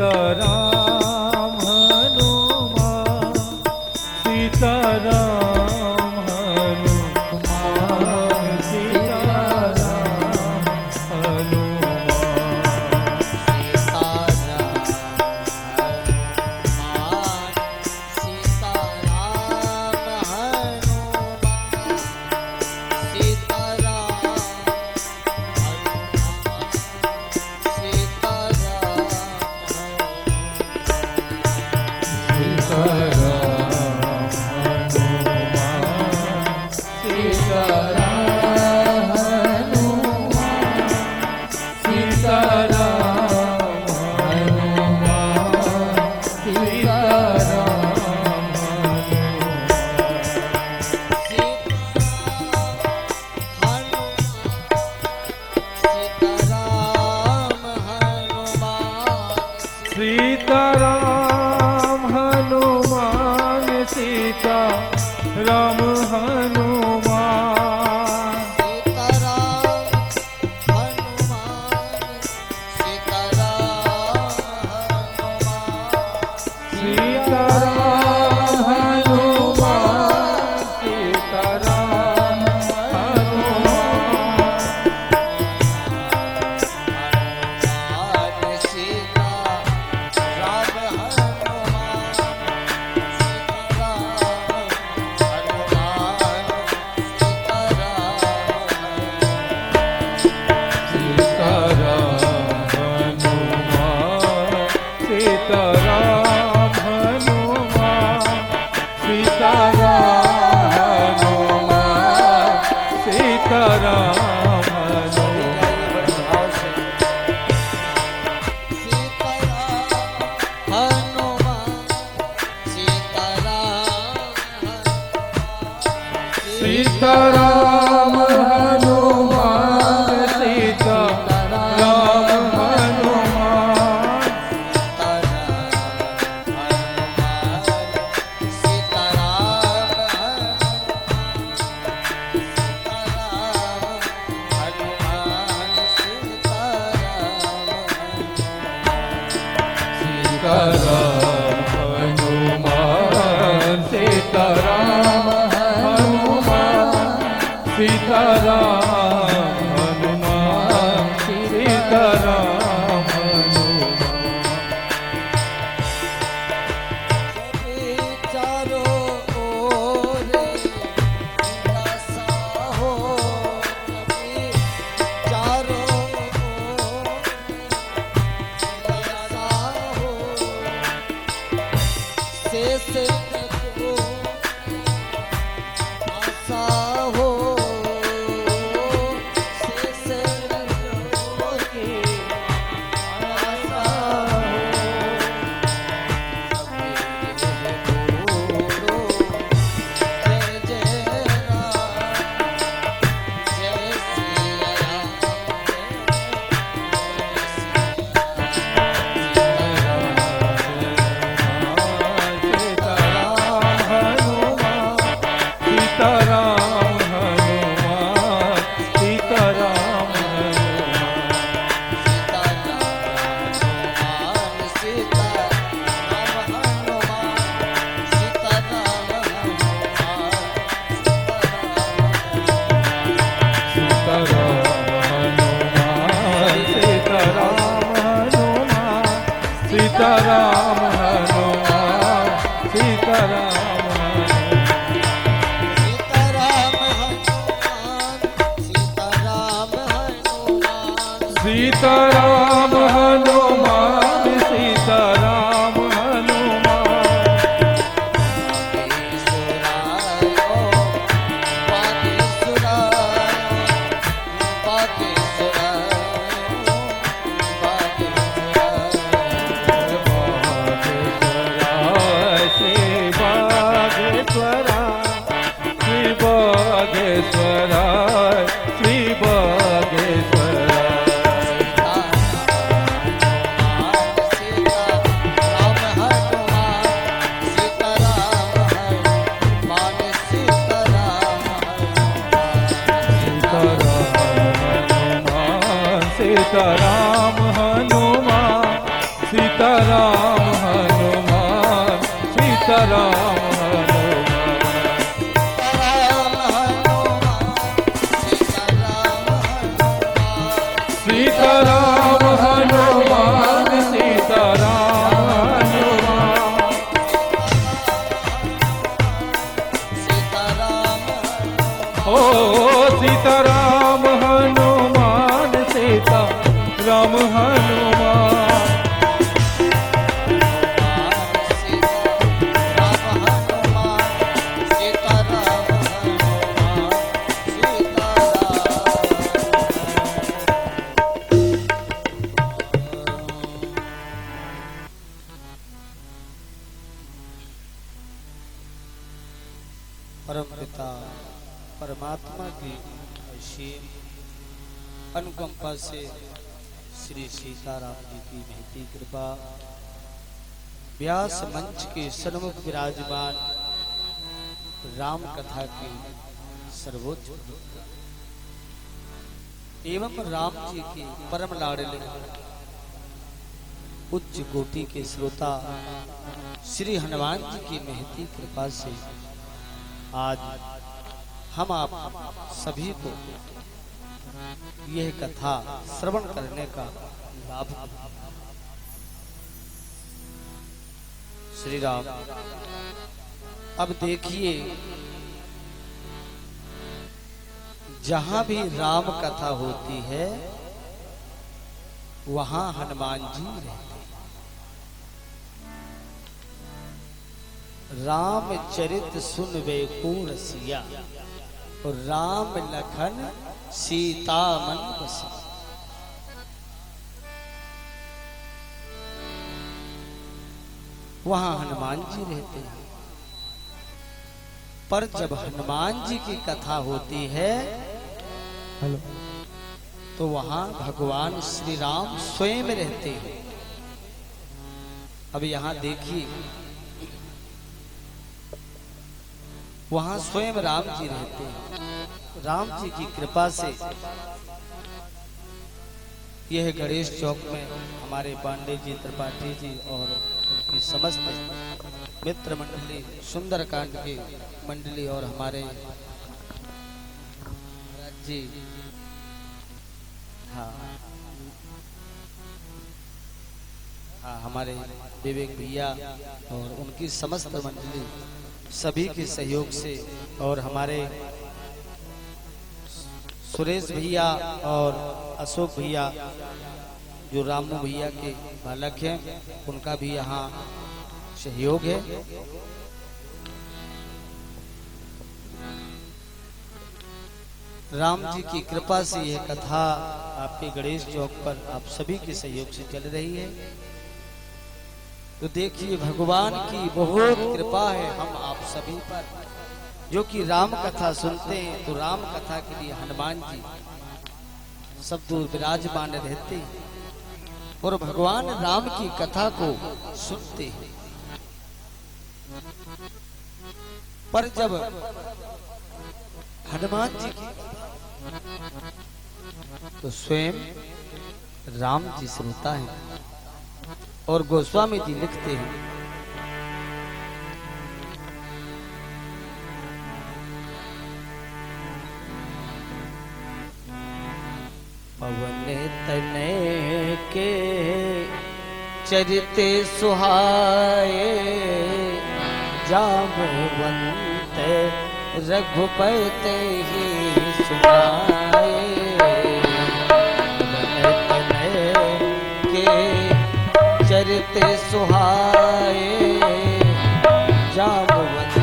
सीताराम हनुमान सीताराम हनुमान सीताराम सीताराम हनुमान सीता राम हनुमान सीताराम हनुमान सीताराम सीताराम हनुमान सीता राम हनुमान सीताराम हनुमान सीताराम सीताराम हनुमान सीताराम हनुमान चारों ओर हो चारों हो से आशा हो सीताराम हनुमान सीताराम सीताराम हनुमान सीताराम सीताराम हनुमान सीता सीताराम हनुमान सीताराम हनुमान सीताराम हनुमान सीताराम हनुमान सीताराम हनुमान सीताराम ओ सीताराम हनुमान सीताराम हनुमान परम पिता परमात्मा की असीम अनुकंपा से श्री सीताराम जी की महती कृपा व्यास मंच के सन्मुख विराजमान राम कथा की सर्वोच्च एवं राम जी के परम लाडले उच्च कोटि के श्रोता श्री हनुमान जी की महती कृपा से आज हम आप सभी को यह कथा श्रवण करने का लाभ। श्री राम, अब देखिए जहां भी राम कथा होती है वहां हनुमान जी रहते हैं। राम चरित सुन वे को रसिया और राम लखन सीता मन बसिया। वहां हनुमान जी रहते हैं। पर जब हनुमान जी की कथा होती है तो वहां भगवान श्री राम स्वयं रहते हैं। अब यहां देखिए वहां स्वयं राम जी रहते हैं। राम जी की कृपा से यह गणेश चौक में हमारे पांडे जी, त्रिपाठी जी और उनकी समस्त मित्र मंडली, सुंदरकांड की मंडली और हमारे जी हाँ हमारे विवेक भैया और उनकी समस्त मंडली सभी के सहयोग से और हमारे सुरेश भैया और अशोक भैया जो रामू भैया के बालक हैं उनका भी यहाँ सहयोग है। राम जी की कृपा से यह कथा आपके गणेश चौक पर आप सभी के सहयोग से चल रही है। तो देखिए भगवान की बहुत कृपा है हम आप सभी पर, जो कि राम कथा सुनते हैं तो राम कथा के लिए हनुमान जी सब दूर विराजमान रहते हैं और भगवान राम की कथा को सुनते हैं। पर जब हनुमान जी की तो स्वयं राम जी सुनता है और गोस्वामी जी लिखते हैं पवन तने के चरिते सुहाए जामवंत रघुपते ही सुनाए। पवन तने के चरिते सुहाए जामवंत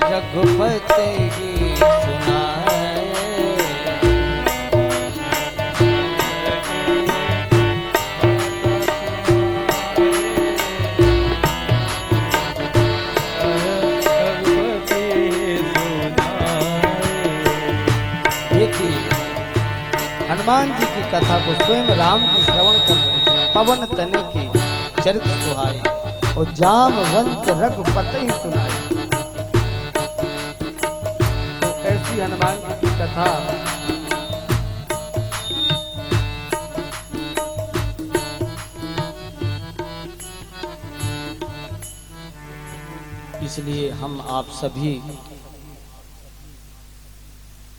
रघुपते ही सुनाए। हनुमान जी की कथा को स्वयं राम की श्रवण कर रहे हैं। पवन तने की चरित्र सुहाए और जामवंत रघुपते ही सुनाए। तो ऐसी हनुमान जी की कथा इसलिए हम आप सभी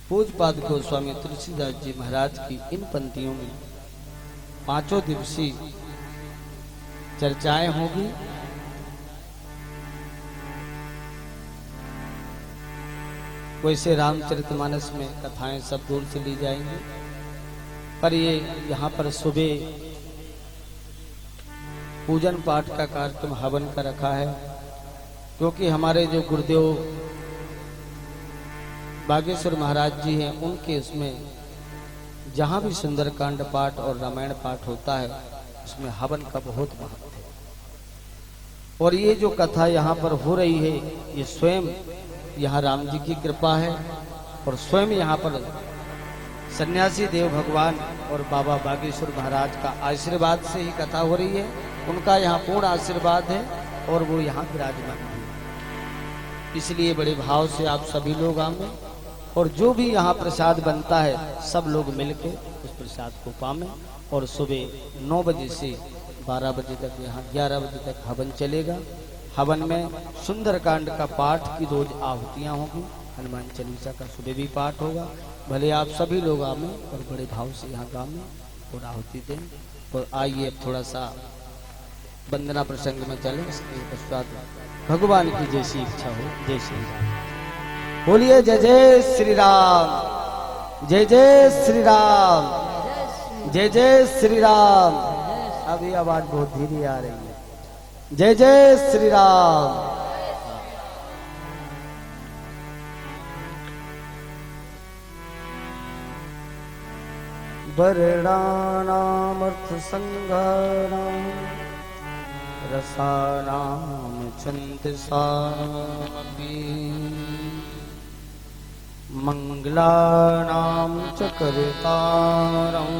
पूज्यपाद गोस्वामी तुलसीदास जी महाराज की इन पंक्तियों में 5 दिवसीय चर्चाएं होगी। वैसे रामचरितमानस में कथाएं सब दूर से ली जाएंगी, पर ये यहाँ पर सुबह पूजन पाठ का कार्यक्रम हवन का रखा है, क्योंकि हमारे जो गुरुदेव बागेश्वर महाराज जी हैं, उनके उसमें जहाँ भी सुंदरकांड पाठ और रामायण पाठ होता है उसमें हवन का बहुत महत्व है। और ये जो कथा यहाँ पर हो रही है, ये स्वयं यहाँ राम जी की कृपा है और स्वयं यहाँ पर सन्यासी देव भगवान और बाबा बागेश्वर महाराज का आशीर्वाद से ही कथा हो रही है। उनका यहाँ पूर्ण आशीर्वाद है और वो यहाँ विराजमान है। इसलिए बड़े भाव से आप सभी लोग आए और जो भी यहाँ प्रसाद बनता है सब लोग मिलकर उस प्रसाद को पावें। और सुबह 9 बजे से 12 बजे तक, यहाँ 11 बजे तक हवन चलेगा। हवन में सुंदरकांड का पाठ की रोज आहुतियाँ होगी, हनुमान चालीसा का सुबह भी पाठ होगा। भले आप सभी लोग आवें और बड़े भाव से यहाँ गावें और आहुति दें। और आइए अब थोड़ा सा वंदना प्रसंग में चलें। इसके पश्चात भगवान की जैसी इच्छा हो। जय श्री राम। बोलिए जय जय श्री राम, जय जय श्री राम, जय जय श्री राम। अभी आवाज बहुत धीरे आ रही है। जय जय श्री राम। वर्णानामर्थ संगानाम रसानाम छन्दसामपि मंगलानां च कर्तारं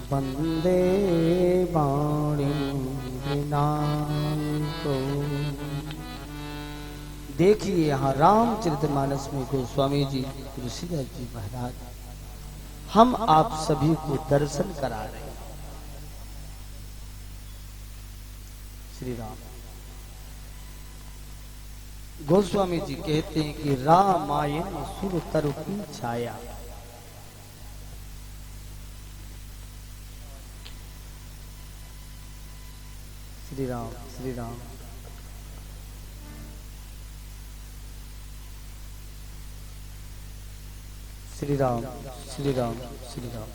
वन्दे वाणीं विनायको। देखिए यहाँ रामचरितमानस में गोस्वामी जी तुलसीदास जी महाराज हम आप सभी को दर्शन करा रहे हैं। श्री राम गोस्वामी जी कहते हैं कि रामायण सुर तरु की छाया। श्री राम, श्री राम। श्री राम, श्री राम, श्री राम।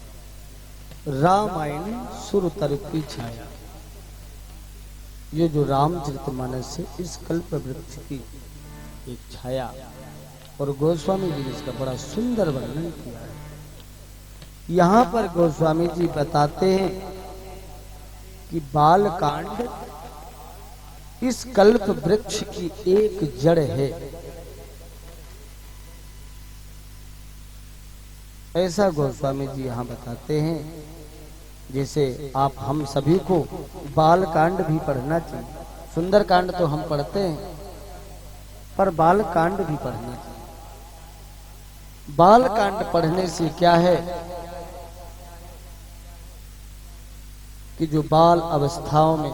रामायण सुर तरु की छाया। ये जो रामचरितमानस है, इस कल्प वृक्ष की एक छाया। और गोस्वामी जी ने इसका बड़ा सुंदर वर्णन किया है। यहाँ पर गोस्वामी जी बताते हैं कि बालकांड इस कल्प वृक्ष की एक जड़ है। ऐसा गोस्वामी जी यहाँ बताते हैं। जैसे आप हम सभी को बालकांड भी पढ़ना चाहिए। सुंदरकांड तो हम पढ़ते हैं, पर बालकांड भी पढ़ना चाहिए। बालकांड पढ़ने से क्या है कि जो बाल अवस्थाओं में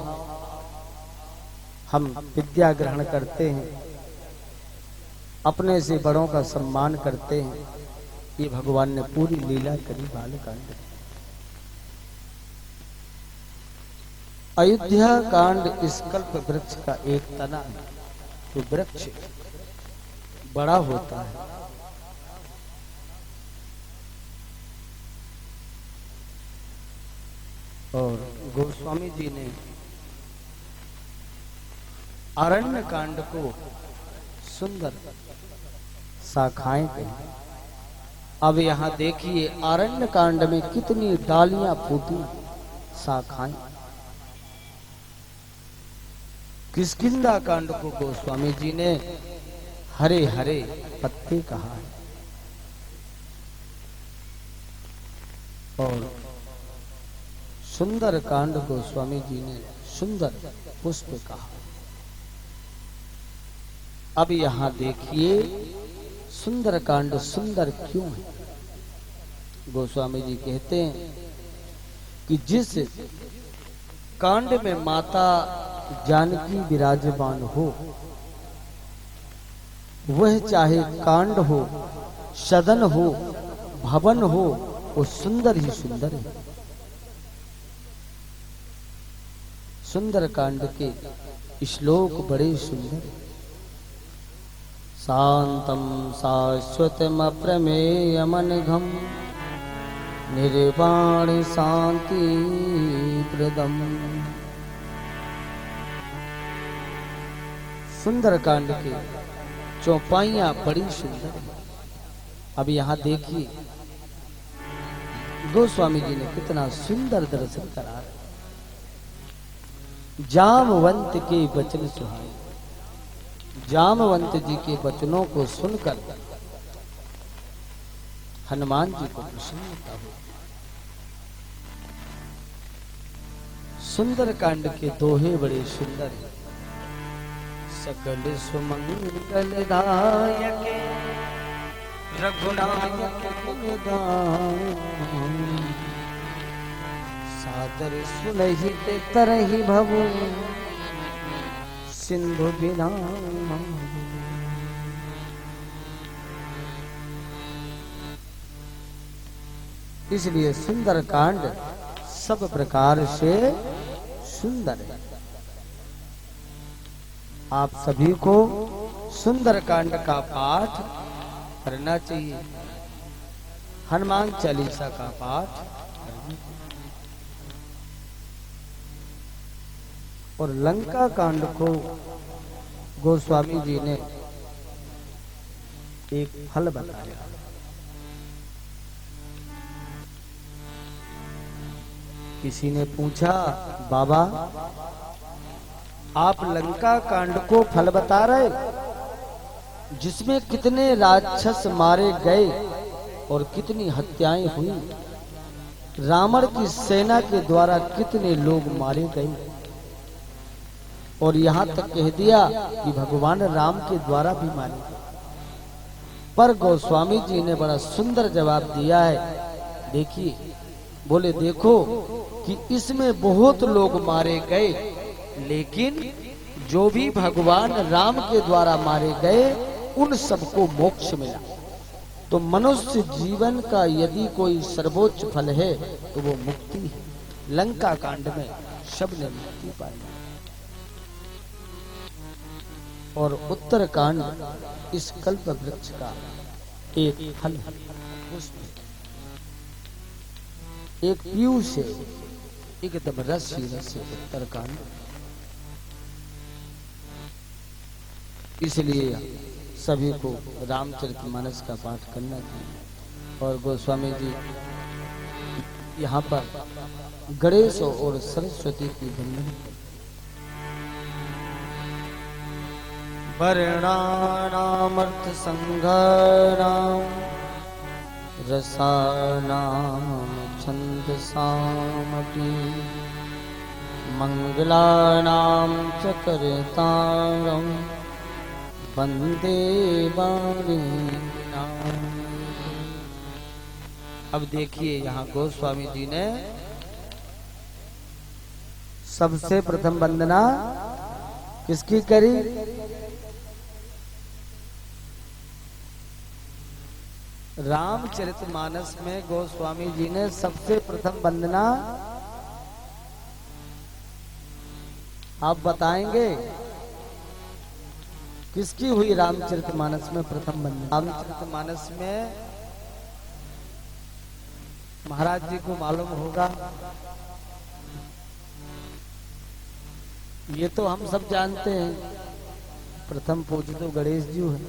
हम विद्या ग्रहण करते हैं, अपने से बड़ों का सम्मान करते हैं, ये भगवान ने पूरी लीला करी बालकांड। अयोध्या कांड इस कल्प वृक्ष का एक तना है। तो वृक्ष बड़ा होता है, और गोस्वामी जी ने अरण्य कांड को सुंदर शाखाएं कही। अब यहाँ देखिए अरण्य कांड में कितनी डालियां फूटी, शाखाएं। किष्किंधा कांड को गोस्वामी जी ने हरे हरे पत्ते कहा है, और सुंदर कांड गोस्वामी जी ने सुंदर पुष्प कहा। अब यहां देखिए सुंदर कांड सुंदर क्यों है। गोस्वामी जी कहते हैं कि जिस कांड में माता जानकी विराजमान हो, वह चाहे कांड हो, सदन हो, भवन हो, वो सुंदर ही सुंदर है। सुंदर कांड के श्लोक बड़े सुंदर है। शांतम शाश्वतम प्रमेयमनघम निर्वाण शांति प्रदम। सुंदर कांड के चौपाइयां बड़ी सुंदर है। अब यहां देखिए गोस्वामी जी ने कितना सुंदर दर्शन करा। जामवंत के वचन सुहाए। जामवंत जी के वचनों को सुनकर हनुमान जी को प्रसन्नता हुई। सुंदर कांड के दोहे बड़े सुंदर हैं। सकल सुमंगल दायक रघुनायक सादर सुनहित तरहि भवु सिंधु बिना। इसलिए सुंदर कांड सब प्रकार से सुंदर है। आप सभी को सुंदर कांड का पाठ करना चाहिए। हनुमान चालीसा का पाठ करना चाहिए। और लंका कांड को गोस्वामी जी ने एक फल बताया। किसी ने पूछा, बाबा आप लंका कांड को फल बता रहे, जिसमें कितने राक्षस मारे गए और कितनी हत्याएं हुई, रावण की सेना के द्वारा कितने लोग मारे गए, और यहां तक कह दिया कि भगवान राम के द्वारा भी मारे गए। पर गोस्वामी जी ने बड़ा सुंदर जवाब दिया है। देखिए, बोले देखो कि इसमें बहुत लोग मारे गए, लेकिन जो भी भगवान राम के द्वारा मारे गए उन सबको मोक्ष मिला। तो मनुष्य जीवन का यदि कोई सर्वोच्च फल है तो वो मुक्ति है। लंका कांड में सबने मुक्ति पाई। और उत्तर कांड इस कल्प वृक्ष का एक फल है। एक पीयूष से एकदम रस ही रस है उत्तर कांड। इसलिए सभी को रामचरितमानस का पाठ करना चाहिए। और गोस्वामी जी यहाँ पर गणेश और सरस्वती की वंदना। वर्णानामर्थ संघानाम रसानाम छंदसामपि मंगलानाम च करतारम वंदे वाणीनाम। अब देखिए यहाँ गोस्वामी जी ने सबसे प्रथम वंदना किसकी करी? रामचरितमानस में गोस्वामी जी ने सबसे प्रथम वंदना आप बताएंगे किसकी हुई? रामचरितमानस में प्रथम वंदना। रामचरितमानस में महाराज जी को मालूम होगा, ये तो हम सब जानते हैं, प्रथम पूज्य तो गणेश जी है।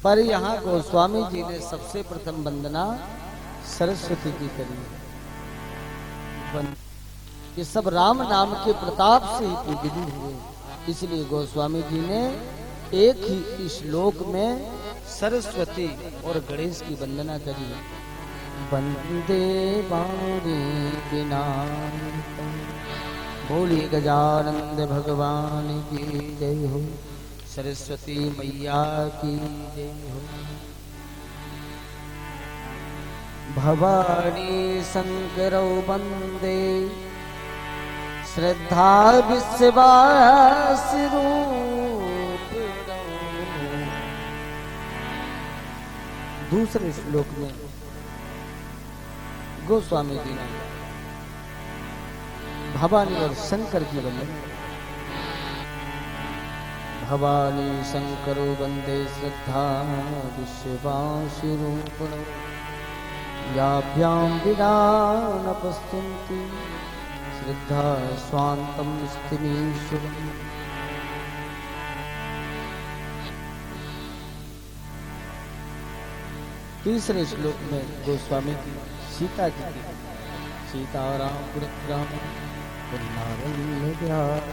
पर यहाँ गोस्वामी जी ने सबसे प्रथम वंदना सरस्वती की करी है। ये सब राम नाम के प्रताप से ही पूजित हुए। इसलिए गोस्वामी जी ने एक ही श्लोक में सरस्वती और गणेश की वंदना करी है। वंदे वाणी विनायकं। बोलिए गजानंद भगवान की जय हो, सरस्वती मैया की जय हो। भवानी शंकरौ वंदे श्रद्धा विश्वास रूप। दूसरे श्लोक में गोस्वामी जी ने भवानी और शंकर की वंदना। भवानी शंकरो वंदे श्रद्धा विश्वास रूपण याभ्यां विना न पश्यन्ति श्रद्धा स्वांतम स्थिमीश्वरम्। तीसरे श्लोक में गोस्वामी की सीता जी की सीताराम गुणग्राम वृंदावन ध्यान।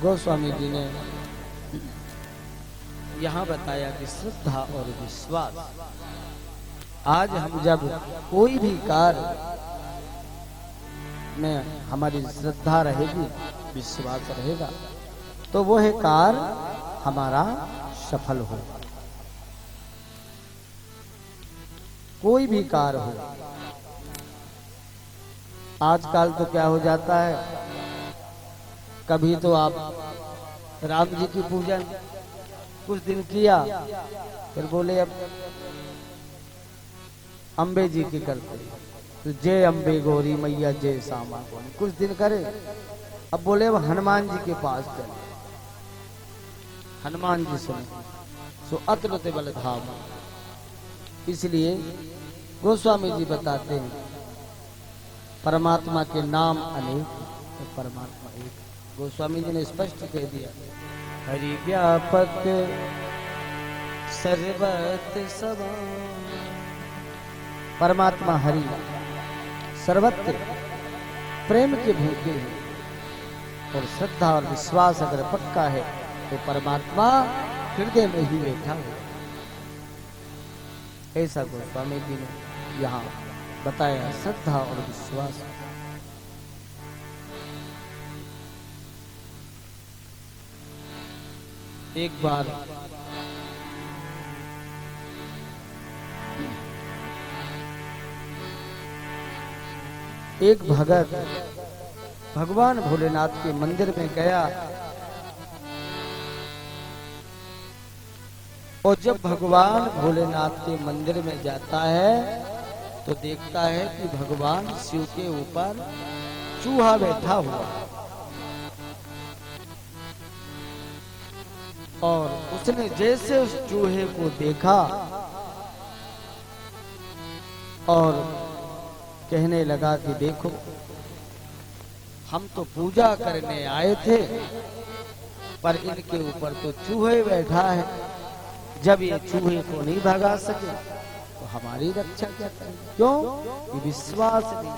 गोस्वामी जी ने यहाँ बताया कि श्रद्धा और विश्वास। आज हम जब कोई भी कार्य में हमारी श्रद्धा रहेगी, विश्वास रहेगा, तो वह कार्य हमारा सफल होगा। कोई भी कार्य हो। आजकल तो क्या हो जाता है, कभी तो आप राम जी की पूजन कुछ दिन किया, फिर बोले अब अम्बे जी की करते, तो जय अम्बे गौरी मैया जय श्यामा गौरी कुछ दिन करे। अब बोले अब हनुमान जी के पास चले, हनुमान जी सुने सो अतुलित बल धाम। इसलिए गोस्वामी जी बताते हैं परमात्मा के नाम अनेक, तो परमात्मा एक। गोस्वामी जी ने स्पष्ट कह दिया, हरि व्यापक सर्वत्र समान। परमात्मा हरि सर्वत्र प्रेम के भूखे हैं, और श्रद्धा और विश्वास अगर पक्का है तो परमात्मा हृदय में ही बैठा है। ऐसा गोस्वामी जी ने यहाँ बताया श्रद्धा और विश्वास। एक बार एक भगत भगवान भोलेनाथ के मंदिर में गया, और जब भगवान भोलेनाथ के मंदिर में जाता है तो देखता है कि भगवान शिव के ऊपर चूहा बैठा हुआ, और उसने जैसे उस चूहे को देखा और कहने लगा कि देखो, हम तो पूजा करने आए थे, पर इनके ऊपर तो चूहे बैठा है। जब ये चूहे को नहीं भगा सके तो हमारी रक्षा क्या करें? क्यों? ये विश्वास नहीं।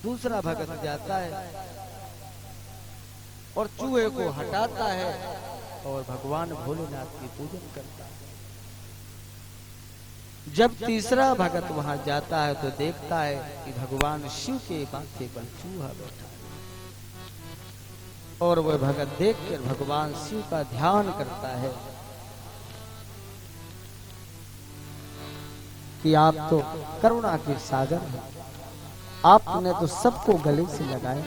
दूसरा भगत जाता है और चूहे को हटाता है और भगवान भोलेनाथ की पूजन करता है। जब तीसरा भगत वहां जाता है तो देखता है कि भगवान शिव के माथे पर चूहा बैठा है, और वह भगत देखकर भगवान शिव का ध्यान करता है कि आप तो करुणा के सागर हैं, आपने तो सबको गले से लगाया।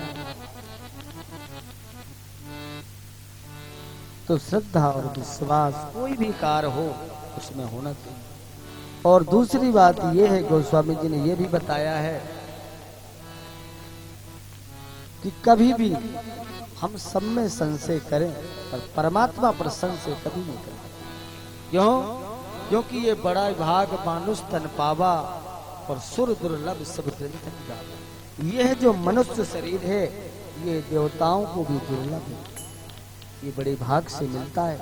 तो श्रद्धा और विश्वास कोई भी कार्य हो उसमें होना चाहिए। और दूसरी बात यह है, गोस्वामी जी ने यह भी बताया है कि कभी भी हम सब में संशय करें पर परमात्मा पर संशय कभी नहीं करें। क्यों? क्योंकि ये बड़ा भाग मानुष तन पावा और सुर दुर्लभ सब ग्रंथन गावा। यह जो मनुष्य शरीर है ये देवताओं को भी दुर्लभ है, ये बड़े भाग से मिलता है।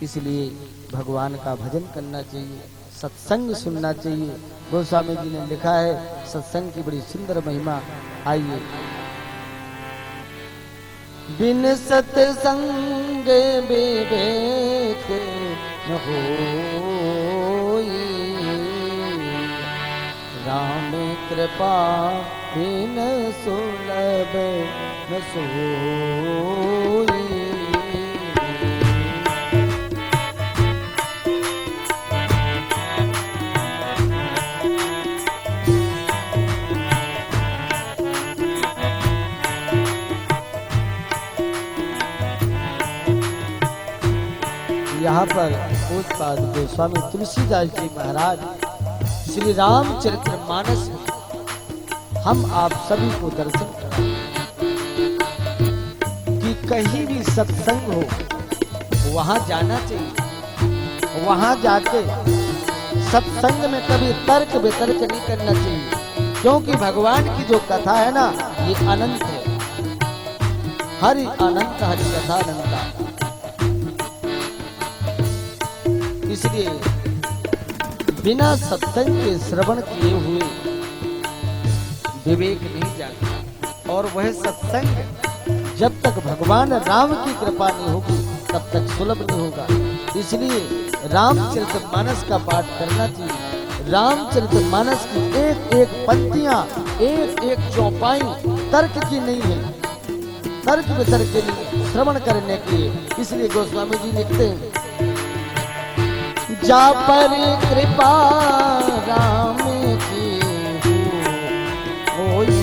इसलिए भगवान का भजन करना चाहिए, सत्संग सुनना चाहिए। गोस्वामी जी ने लिखा है सत्संग की बड़ी सुंदर महिमा। आइए, बिन सत्संग विवेक न होई, राम कृपा बिन सुलभ न सोई। यहाँ पर पूज्यपाद गोस्वामी तुलसीदास जी महाराज श्री रामचरितमानस में हम आप सभी को दर्शन कराएं कि कहीं भी सत्संग हो वहां जाना चाहिए। वहां जाके सत्संग में कभी तर्क वितर्क नहीं करना चाहिए, क्योंकि भगवान की जो कथा है ना ये अनंत है। हरि अनंत हरि कथा अनंता। इसलिए बिना सत्संग के श्रवण किए हुए विवेक नहीं जाता, और वह सत्संग जब तक भगवान राम की कृपा नहीं होगी तब तक सुलभ नहीं होगा। इसलिए रामचरितमानस का पाठ करना चाहिए। रामचरितमानस की एक एक पंक्तियां, एक एक चौपाई तर्क की नहीं है, तर्क वितर्क के लिए श्रवण करने के लिए। इसलिए गोस्वामी जी लिखते हैं, जा पर कृपा राम की होई,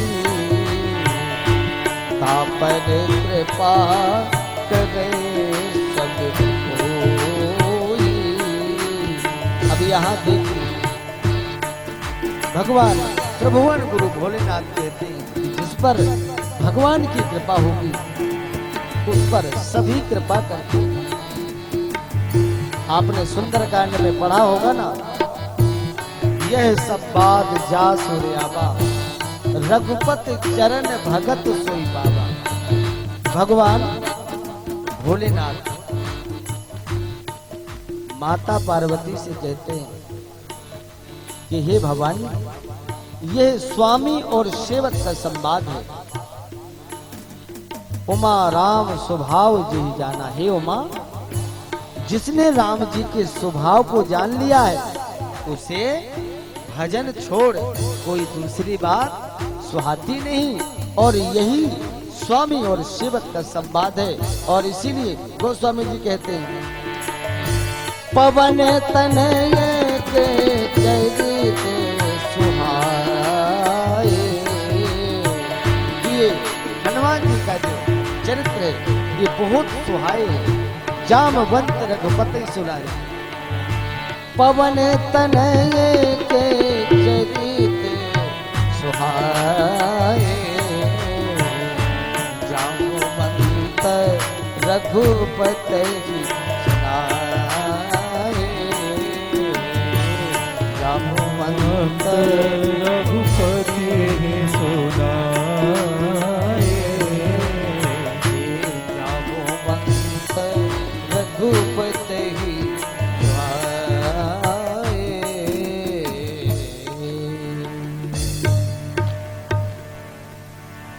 ता पर कृपा करे सब कोई। अब यहाँ देखिए भगवान त्रिभुवन गुरु भोलेनाथ कहते हैं कि जिस पर भगवान की कृपा होगी उस पर सभी कृपा करते हैं। आपने सुंदरकांड में पढ़ा होगा ना, यह सब बात जा सूर्याबा, रघुपति चरण भगत सोई बाबा। भगवान भोलेनाथ माता पार्वती से कहते हैं कि हे भवानी, यह स्वामी और सेवक का संवाद है। उमा राम स्वभाव जी जाना। हे उमा, जिसने राम जी के स्वभाव को जान लिया है उसे भजन छोड़ कोई दूसरी बात सुहाती नहीं। और यही स्वामी और सेवक का संवाद है। और इसीलिए गोस्वामी जी कहते हैं, पवन तनय के चरित सुहाए। ये हनुमान जी का जो चरित्र है ये बहुत सुहाए है। जामवंत रघुपति सुनाए, पवन तनय के चरित सुहाए। जामवंत रघुपति सुनाए, जामवंत रघुपति सुनाए। रघुपति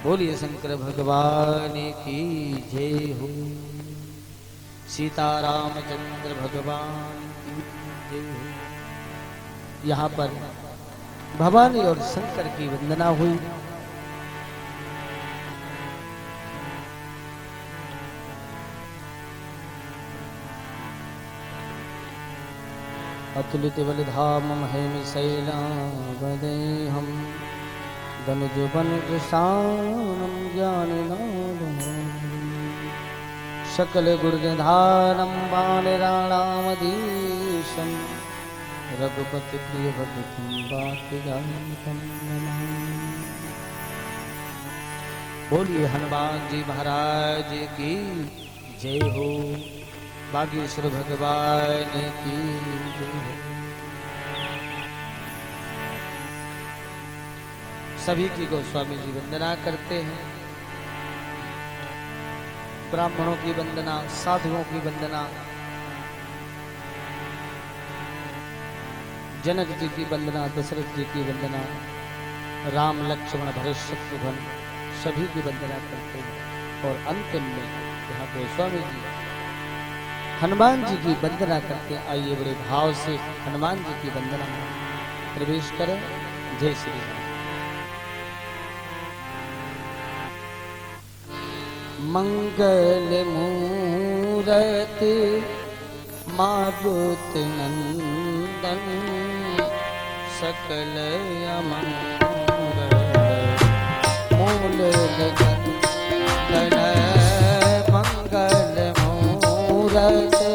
बोलिए शंकर भगवान की जय हो। सीतारामचंद्र भगवान की जय हो। यहाँ पर भवानी और शंकर की वंदना हुई। अतुलित बलिधामं हेमशैलावदेहं धनुजवनकृशानं ज्ञाननादं सकल गुणनिधानं वानराणामधीशं रघुपति प्रिय भगवतं वाक्यजातं नमामि। बोलिए हनुमान जी महाराज की जय हो। बागेश्वर भगवान की जय हो। सभी की गोस्वामी जी वंदना करते हैं। ब्राह्मणों की वंदना, साधुओं की वंदना, जनक जी की वंदना, दशरथ जी की वंदना, राम लक्ष्मण भरत शत्रुघ्न सभी की वंदना करते हैं। और अंतिम में यहाँ गोस्वामी जी हनुमान जी की वंदना करते हैं। आइए बड़े भाव से हनुमान जी की वंदना में प्रवेश करें। जय श्री राम। मंगल मूरति मारुति नंदन सकल अमंगल मूल निकंदन मंगल मूरति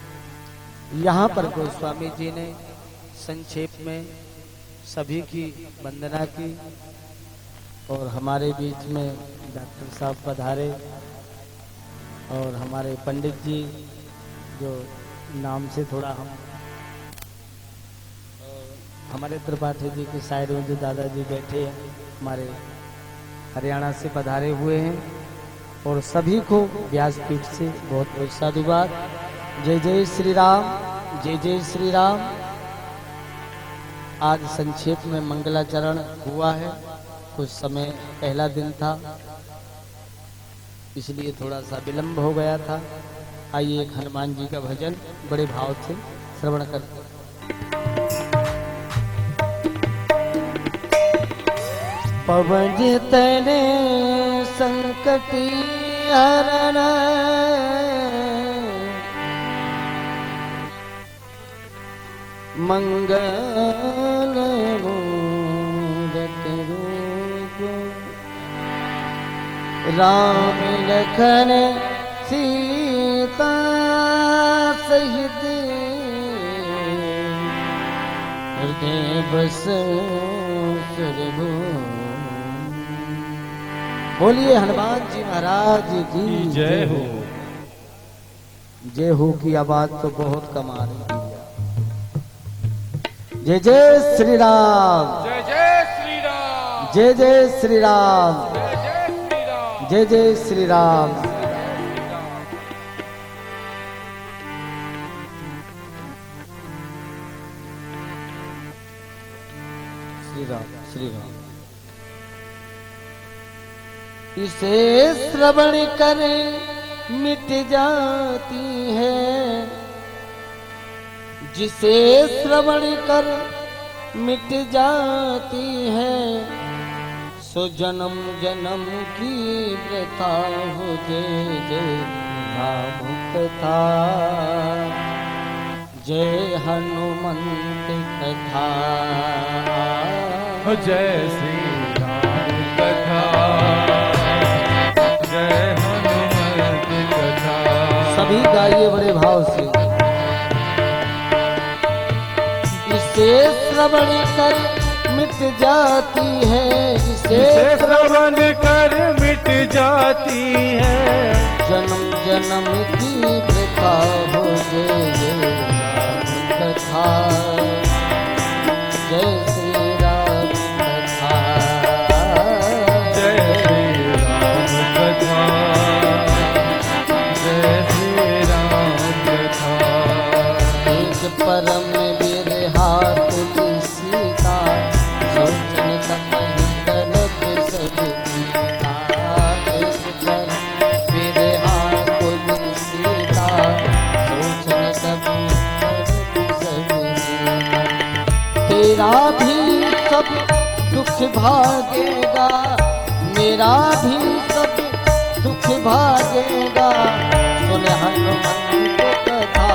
यहाँ पर गोस्वामी जी ने संक्षेप में सभी की वंदना की और हमारे बीच में डॉक्टर साहब पधारे और हमारे पंडित जी जो नाम से थोड़ा हम हमारे त्रिपाठी जी के साइड में जो दादाजी बैठे हैं हमारे हरियाणा से पधारे हुए हैं और सभी को व्यासपीठ से बहुत बहुत साधुवाद। जय जय श्री राम, जय जय श्री राम। आज संक्षेप में मंगलाचरण हुआ है, कुछ समय पहला दिन था इसलिए थोड़ा सा विलंब हो गया था। आइए एक हनुमान जी का भजन बड़े भाव से श्रवण करते हैं। पवन तने संकटी हरण मंगल मूरत रूप राम लखन सीता सहित हृदय बसो सुरभूमि। बोलिए हनुमान जी महाराज की जय हो। जय हो की आवाज तो बहुत कम आ रही है। जय जय श्री राम, जय जय श्री राम, जय जय श्री राम, जय जय श्री राम, जय जय श्री राम। श्री राम, श्री राम। इसे श्रवण करे मिट जाती है, जिसे श्रवण कर मिट जाती है, सो जन्म जन्म की व्यथा हो। जय जय राम कथा, जय हनुमंत कथा, जय श्री राम कथा, जय हनुमत कथा। सभी गाइए बड़े भाव से। इसे श्रवण कर मिट जाती है, इसे श्रवण कर मिट जाती है, जन्म जन्म की व्यथा हो। जय राम कथा, जय श्री राम कथा, जय श्री राम कथा, जय श्री राम कथा। एक परम बिरहा तुलसीता, सोचने का तरफ सब गीता। एक परम बिरहा तुलसीता, सोचने का तरफ सब गीता। तेरा भी सब दुख भागेगा, मेरा भी सब दुख भागेगा, सुन हनुमंत कथा।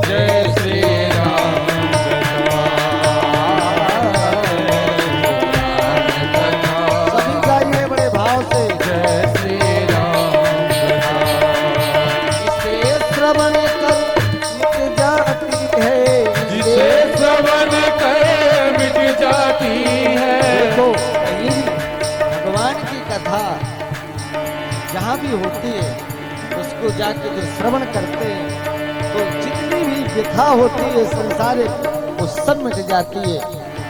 जय श्री राम कथा, सभी गाइए बड़े भाव से। जय श्री राम कथा। इसे श्रवण कर मिट जाती है, जिसे श्रवण कर मिट जाती है। देखो कहीं भी भगवान की कथा जहाँ भी होती है उसको जाके जो श्रवण करते हैं तो जितनी भी व्यथा होती है संसारिक वो सब मिट जाती है।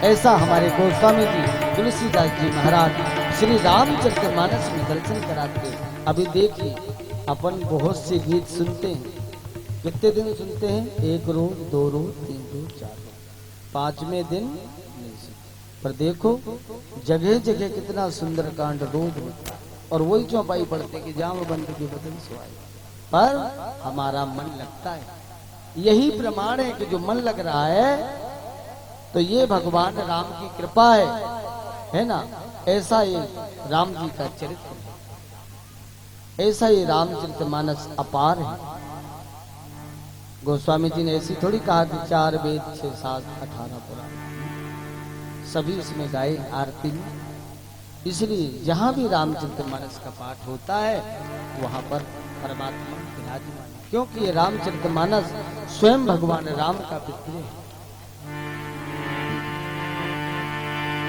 ऐसा हमारे गोस्वामी जी तुलसीदास जी महाराज श्री रामचरितमानस में दर्शन कराते हैं। अभी देखिए अपन बहुत से गीत सुनते हैं, कितने दिन सुनते हैं? 1 रोज 2 रोज 3 रोज 4 रोज, 5वें दिन नहीं सुनते। पर देखो जगह जगह कितना सुंदर कांड रोज होता है और वही चौपाई पढ़ते कि जाम बंद के बदन सुहाई। पर हमारा मन लगता है, यही प्रमाण है कि जो मन लग रहा है तो ये भगवान राम की कृपा है ना। ऐसा ये राम जी का चरित्र है, ऐसा ये रामचरितमानस अपार है। गोस्वामी जी ने ऐसी थोड़ी कहा कि 4 वेद 6 7 18 पुराण सभी इसमें गाए आरती में। इसलिए जहाँ भी रामचरितमानस का पाठ होता है वहाँ पर परमात्मा विराजमान है, क्योंकि ये रामचरितमानस स्वयं भगवान राम का पितृ है।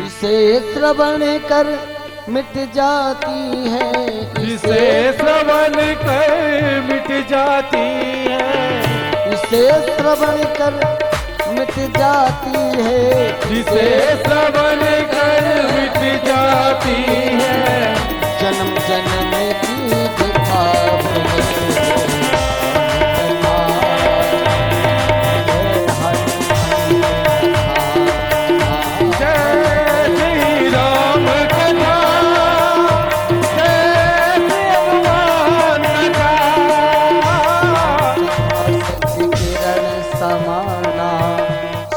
इसे श्रवण कर मिट जाती है, इसे श्रवण कर मिट जाती है, इसे श्रवण कर मिट जाती है, जिसे श्रवण कर मिट जाती है, जन्म जन्म की दिखाव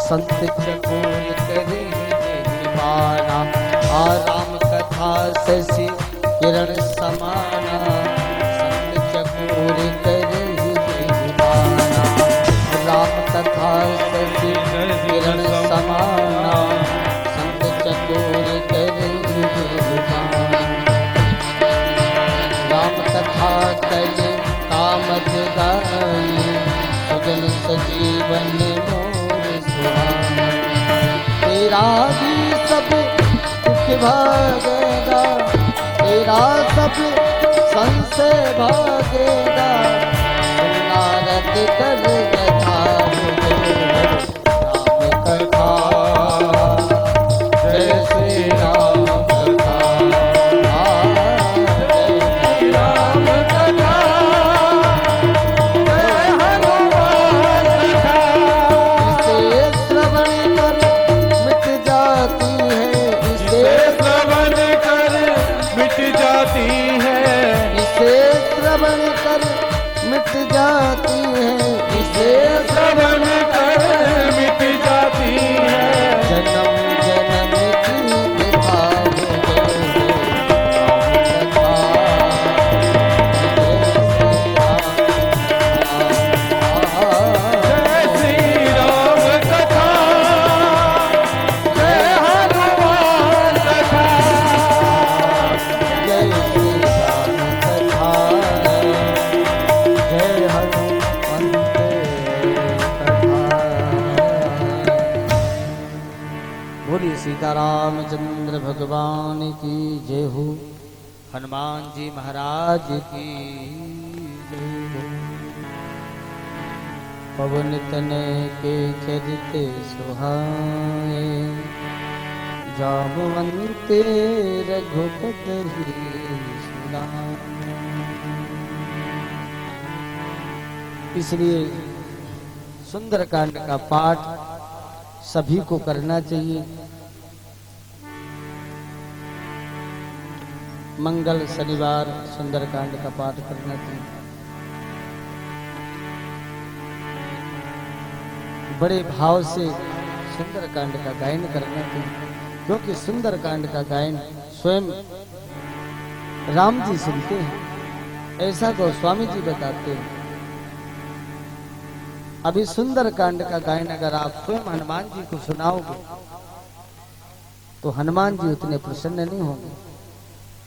संत चकोर करे दीवाना, आराम कथा शशि किरण समाना, संत चकोर करे दीवाना, राम कथा शशि किरण समाना, संत चकोर करे दीवाना, राम कथा करे कामद गाई, सुजन सजीवन तेरा भी सब दुख भागेगा, तेरा सब संशय भागेगा, नारद कर कथा राम कथा, जय श्री राम कथा, जय राम कथा, जय हनुमान कथा, इसे श्रवण कर मिट जाती है, इसे श्रवण कर मिट जाती है, इसे श्रवण कर मिट जाती है, इसे श्रवण कर मिट जाती है, जन्म जन्म की विभाग जय श्री राम कथा, जय हनुमान कथा, जय श्री राम कथा, जय हनुमंत कथा। बोलिए सीतारामचंद्र भगवान की जय हो, हनुमान जी महाराज की जय हो। पवन तनय के चरित सुहाए, जामवंते रघुपति सुनाए। इसलिए सुंदरकांड का पाठ सभी को करना चाहिए। मंगल शनिवार सुंदरकांड का पाठ करना चाहिए। बड़े भाव से सुंदरकांड का गायन करना चाहिए, क्योंकि सुंदरकांड का गायन स्वयं राम जी सुनते हैं, ऐसा गोस्वामी जी बताते हैं। अभी सुंदरकांड का गायन अगर आप स्वयं हनुमान जी को सुनाओगे तो हनुमान जी उतने प्रसन्न नहीं होंगे।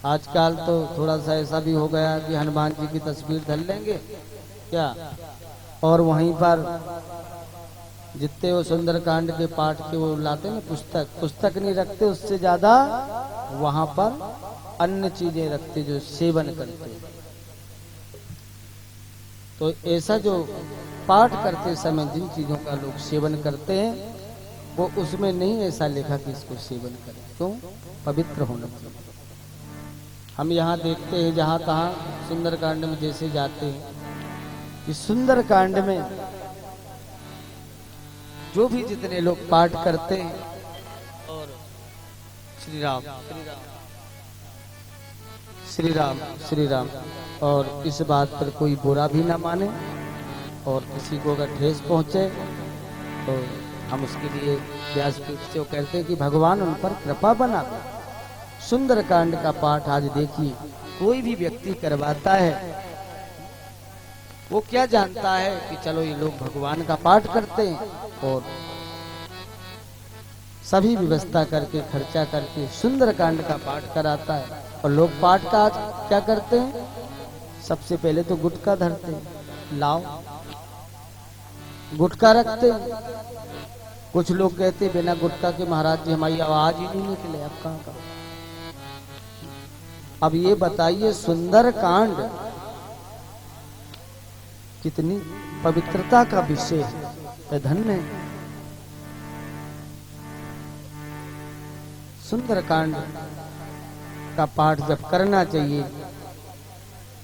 आजकल तो थोड़ा सा ऐसा भी हो गया कि हनुमान जी की तस्वीर धर लेंगे क्या, और वहीं पर जितने वो सुंदरकांड के पाठ के वो लाते ना पुस्तक नहीं रखते, उससे ज्यादा वहां पर अन्य चीजें रखते जो सेवन करते। तो ऐसा जो पाठ करते समय जिन चीजों का लोग सेवन करते हैं वो उसमें नहीं ऐसा लिखा कि इसको सेवन करें। क्यों? पवित्र होना चाहिए। हम यहाँ देखते हैं जहाँ तहाँ सुंदरकांड में जैसे जाते हैं कि सुंदरकांड में जो भी जितने लोग पाठ करते हैं और श्री राम श्री राम श्री राम, और इस बात पर कोई बुरा भी ना माने, और किसी को अगर ठेस पहुंचे तो हम उसके लिए व्यासपीठ से कहते हैं कि भगवान उन पर कृपा बना दे। सुंदरकांड का पाठ आज देखिए, कोई भी व्यक्ति करवाता है वो क्या जानता है कि चलो ये लोग भगवान का पाठ करते हैं और सभी व्यवस्था करके खर्चा करके सुंदरकांड का पाठ कराता है। और लोग पाठ का आज क्या करते हैं, सबसे पहले तो गुटखा धरते हैं, लाओ गुटखा रखते हैं। कुछ लोग कहते हैं बिना गुटखा के महाराज जी हमारी आवाज ही नहीं निकले। अब कहाँ का, अब ये बताइए सुंदरकांड कितनी पवित्रता का विषय है, धन्य है। सुंदरकांड का पाठ जब करना चाहिए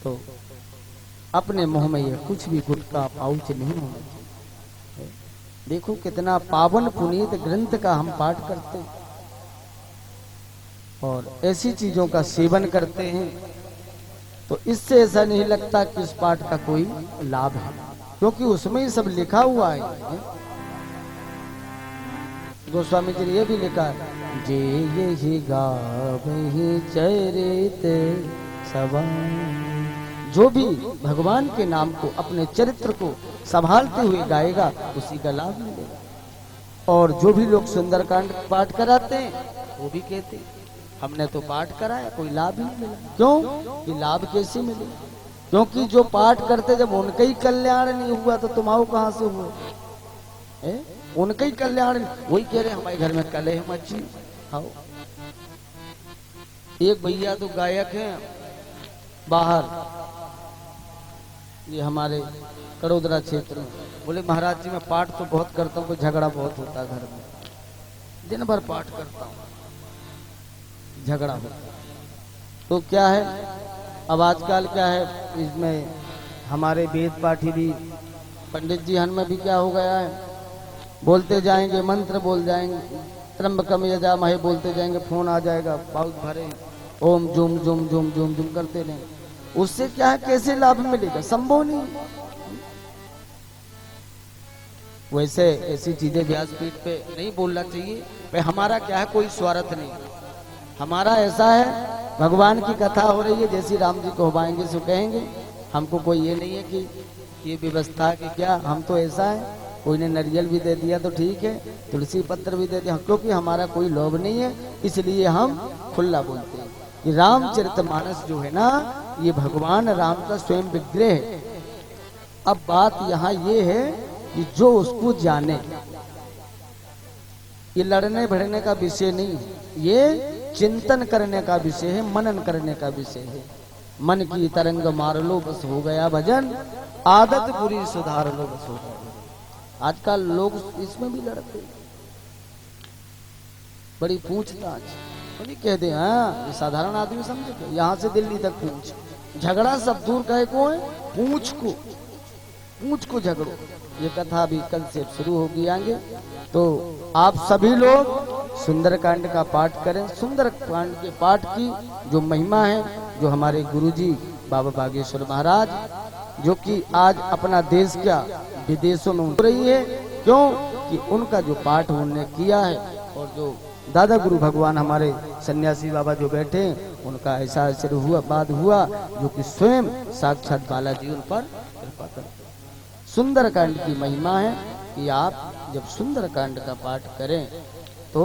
तो अपने मुंह में ये कुछ भी गुटखा पाउच नहीं होना चाहिए। देखो कितना पावन पुनीत ग्रंथ का हम पाठ करते हैं और ऐसी चीजों का सेवन करते हैं तो इससे ऐसा नहीं लगता कि इस पाठ का कोई लाभ है, क्योंकि उसमें ही सब लिखा हुआ है। गोस्वामी जी ने यह भी लिखा है, जे यही गावहि चरित सवाई, जो भी भगवान के नाम को अपने चरित्र को संभालते हुए गाएगा उसी का लाभ मिलेगा। और जो भी लोग सुंदरकांड पाठ कराते हैं वो भी कहते हैं हमने तो पाठ कराया कोई लाभ ही नहीं मिला। क्यों कि लाभ कैसे मिले, क्योंकि जो पाठ करते जब उनका ही कल्याण नहीं हुआ तो तुम्हारा कहां से हुआ, उनका ही कल्याण। वही कह रहे हमारे घर में कले है मच्छी आओ। एक भैया तो गायक हैं बाहर, ये हमारे कड़ोदरा क्षेत्र में, बोले महाराज जी मैं पाठ तो बहुत करता हूँ, झगड़ा बहुत होता है घर में, दिन भर पाठ करता हूँ झगड़ा होता। तो क्या है, अब आजकल क्या है इसमें हमारे वेद पाठी भी पंडित जी हन में भी क्या हो गया है, बोलते जाएंगे मंत्र बोल जाएंगे, त्र्यंबकम यजामहे बोलते जाएंगे, फोन आ जाएगा पाउच भरे ओम जुम जुम जुम जुम जुम करते रहेंगे। उससे क्या है, कैसे लाभ मिलेगा, संभव नहीं। वैसे ऐसी चीजें व्यासपीठ पे नहीं बोलना चाहिए। पे हमारा क्या है, कोई स्वार्थ नहीं, हमारा ऐसा है भगवान की कथा हो रही है, जैसी राम जी को हवाएंगे सो कहेंगे। हमको कोई ये नहीं है कि ये व्यवस्था कि क्या, हम तो ऐसा है कोई ने नारियल भी दे दिया तो ठीक है, तुलसी पत्र भी दे दिया, क्योंकि हमारा कोई लोभ नहीं है, इसलिए हम खुला बोलते हैं कि रामचरितमानस जो है ना ये भगवान राम का स्वयं विग्रह है। अब बात यहाँ ये है कि जो उसको जाने, ये लड़ने भिड़ने का विषय नहीं है, ये चिंतन करने का विषय है, मनन करने का विषय है। मन की तरंग मार लो बस हो गया भजन, आदत बुरी सुधार लो बस हो गया। आजकल लोग इसमें भी लड़ते, बड़ी पूछताछ, बड़ी कह दे हाँ ये साधारण आदमी समझे, यहाँ से दिल्ली तक पूछ, झगड़ा सब दूर कहे को है, पूछ को झगड़ो। ये कथा भी कल से शुरू होगी आगे। तो आप सभी लोग सुंदरकांड का पाठ करें। सुंदरकांड के पाठ की जो महिमा है, जो हमारे गुरुजी बाबा बागेश्वर महाराज, जो कि आज अपना देश क्या विदेशों में हो रही है, क्यों कि उनका जो पाठ उन्होंने किया है, और जो दादा गुरु भगवान हमारे सन्यासी बाबा जो बैठे हैं उनका ऐसा असर हुआ बाद हुआ, जो कि स्वयं साक्षात बालाजी उन पर कृपा कर। सुंदरकांड की महिमा है कि आप जब सुंदरकांड का पाठ करें तो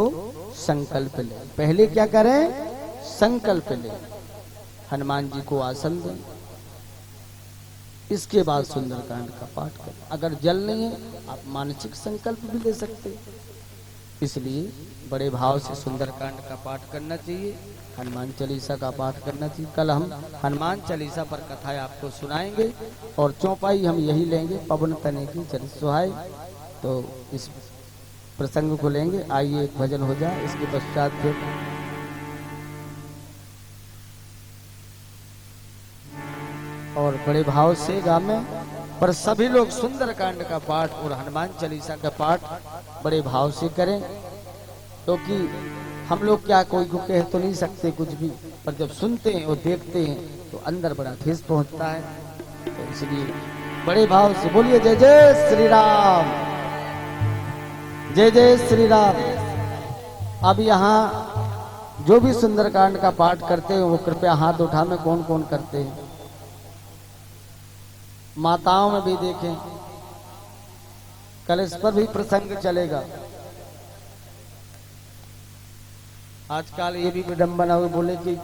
संकल्प लें। पहले क्या करें, संकल्प लें, हनुमान जी को आसन दें, इसके बाद सुंदरकांड का पाठ करें। अगर जल नहीं है आप मानसिक संकल्प भी ले सकते हैं। इसलिए बड़े भाव से सुंदरकांड का पाठ करना चाहिए, हनुमान चालीसा का पाठ करना चाहिए। कल हम हनुमान चालीसा पर कथाएं आपको सुनाएंगे और चौपाई हम यही लेंगे, पवन तने की चरित सुहाई। तो इस प्रसंग को लेंगे, आइए एक भजन हो जाए, इसके पश्चात फिर और बड़े भाव से गामे। पर सभी लोग सुंदरकांड का पाठ और हनुमान चालीसा का पाठ बड़े भाव से करें, क्योंकि हम लोग क्या कोई को कह तो नहीं सकते कुछ भी, पर जब सुनते हैं और देखते हैं तो अंदर बड़ा ठेस पहुंचता है। तो इसलिए बड़े भाव से बोलिए जय जय श्री राम, जय जय श्री राम। अब यहाँ जो भी सुंदरकांड का पाठ करते हैं वो कृपया हाथ उठा में कौन कौन करते हैं, माताओं में भी देखें, कल इस पर भी प्रसंग चलेगा। आजकल ये भी विडम्बना हुई बोले कि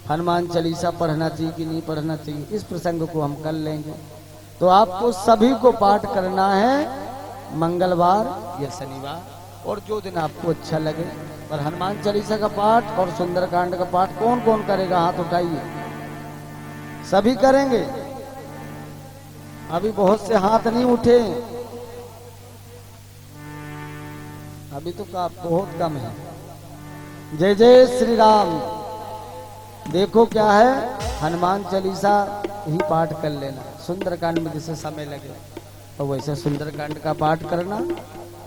हनुमान चालीसा पढ़ना चाहिए कि नहीं पढ़ना चाहिए, इस प्रसंग को हम कर लेंगे। तो आपको सभी को पाठ करना है मंगलवार या शनिवार, और जो दिन आपको अच्छा लगे। पर हनुमान चालीसा का पाठ और सुंदरकांड का पाठ कौन कौन करेगा? हाथ उठाइए। सभी करेंगे? अभी बहुत से हाथ नहीं उठे, अभी तो बहुत कम है। जय जय श्री राम। देखो क्या है, हनुमान चालीसा ही पाठ कर लेना। सुंदरकांड में जैसे समय लगे तो वैसे सुंदरकांड का पाठ करना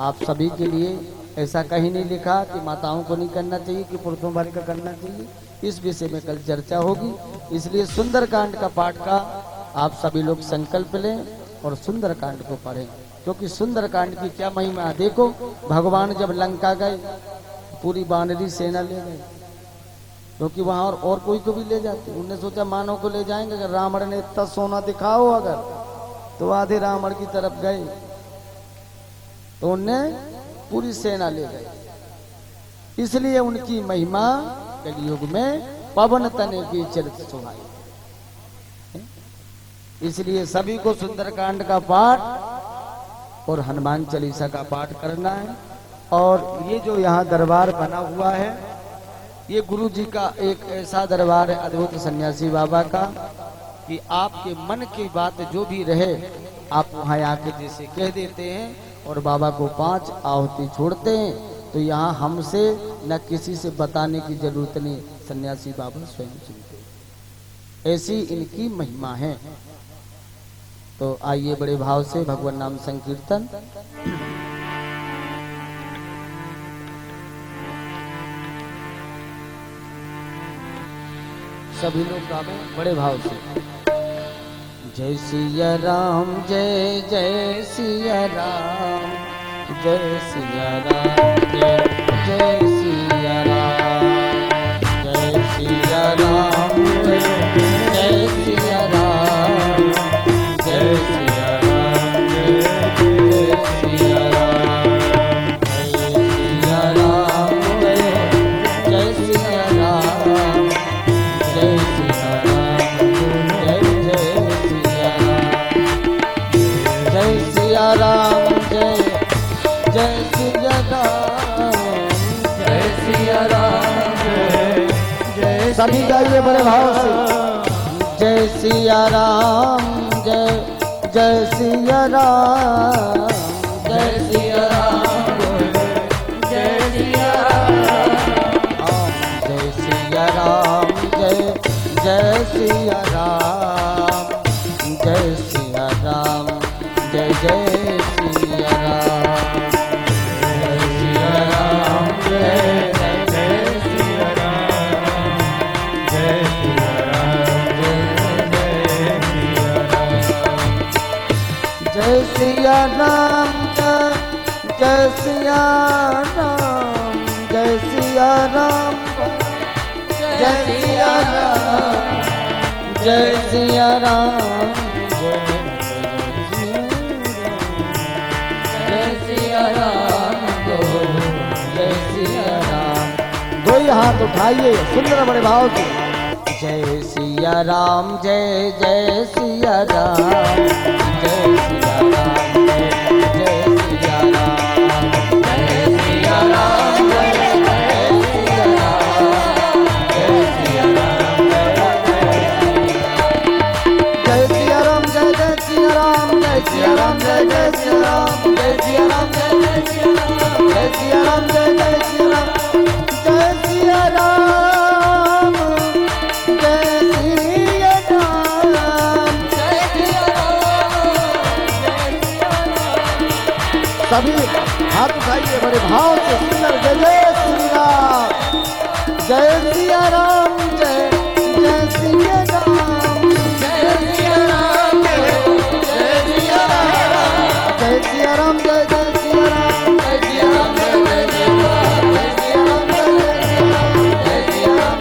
आप सभी के लिए। ऐसा कहीं नहीं लिखा कि माताओं को नहीं करना चाहिए कि पुरुषों वाले का करना चाहिए। इस विषय में कल चर्चा होगी, इसलिए सुंदरकांड का पाठ का आप सभी लोग संकल्प लें और सुंदरकांड को पढ़ें, क्योंकि सुंदरकांड की क्या महिमा है। देखो भगवान जब लंका गए पूरी वानरी सेना ले गए, क्योंकि वहां और कोई को भी ले जाते। उन्होंने सोचा मानव को ले जाएंगे, अगर रावण ने इतना सोना दिखाओ अगर, तो आधे रावण की तरफ गए, तो उनने पूरी सेना ले गए। इसलिए उनकी महिमा कलयुग में पवन तने की चरित्र सुनाई। इसलिए सभी को सुंदरकांड का पाठ और हनुमान चालीसा का पाठ करना है। और ये जो यहाँ दरबार बना हुआ है, ये गुरु जी का एक ऐसा दरबार है अद्भुत सन्यासी बाबा का, कि आपके मन की बात जो भी रहे आप वहाँ आके जैसे कह देते हैं और बाबा को 5 आहुति छोड़ते हैं। तो यहाँ हमसे न किसी से बताने की जरूरत नहीं, सन्यासी बाबा स्वयं सुनते हैं। ऐसी इनकी महिमा है। तो आइए बड़े भाव से भगवान नाम संकीर्तन। सभी लोग गावे बड़े भाव से। जय सिया राम जय जय सिया राम, जय सिया राम जय जय सिया राम, जय सिया राम जय जय सिया राम, जय सिया राम जय जय सिया राम, जय सिया राम जय जय सिया राम, जय सिया राम जय जय सिया राम, जय सिया राम जय जय सिया राम, जय सिया राम जय जय। सभी गाइए बड़े भाव से। जय सिया राम जय जय सिया राम, जय सिया राम जय सिया राम, जय सिया राम जय जय सिया राम, जय सिया राम जय जय सिया राम, जय सिया राम जय जय सिया राम, जय सिया राम जय जय सिया राम, जय सिया राम जय सिया राम, जय सिया राम जय सिया राम, जय सिया राम जय सिया राम। दो ही हाथ उठाइए सुंदर बड़े भाव से। जय सिया राम जय जय सिया राम, जय सिया राम जय सिया राम, जय सिया राम जय जय सिया राम, जय सिया राम जय सिया राम, जय जय सिया राम, जय सिया राम जय जय सिया राम, जय सिया राम जय जय सिया राम, जय सिया राम जय जय सिया राम, जय सिया राम जय सिया राम, जय सिया राम। सभी हाथ उठाइए बड़े भाव से सुंदर। जय जय श्री राम, जय सिया राम जय जय सिया राम, जय सिया राम जय सिया राम, जय सिया राम जय जय सिया राम, जय सिया राम जय जय सिया राम,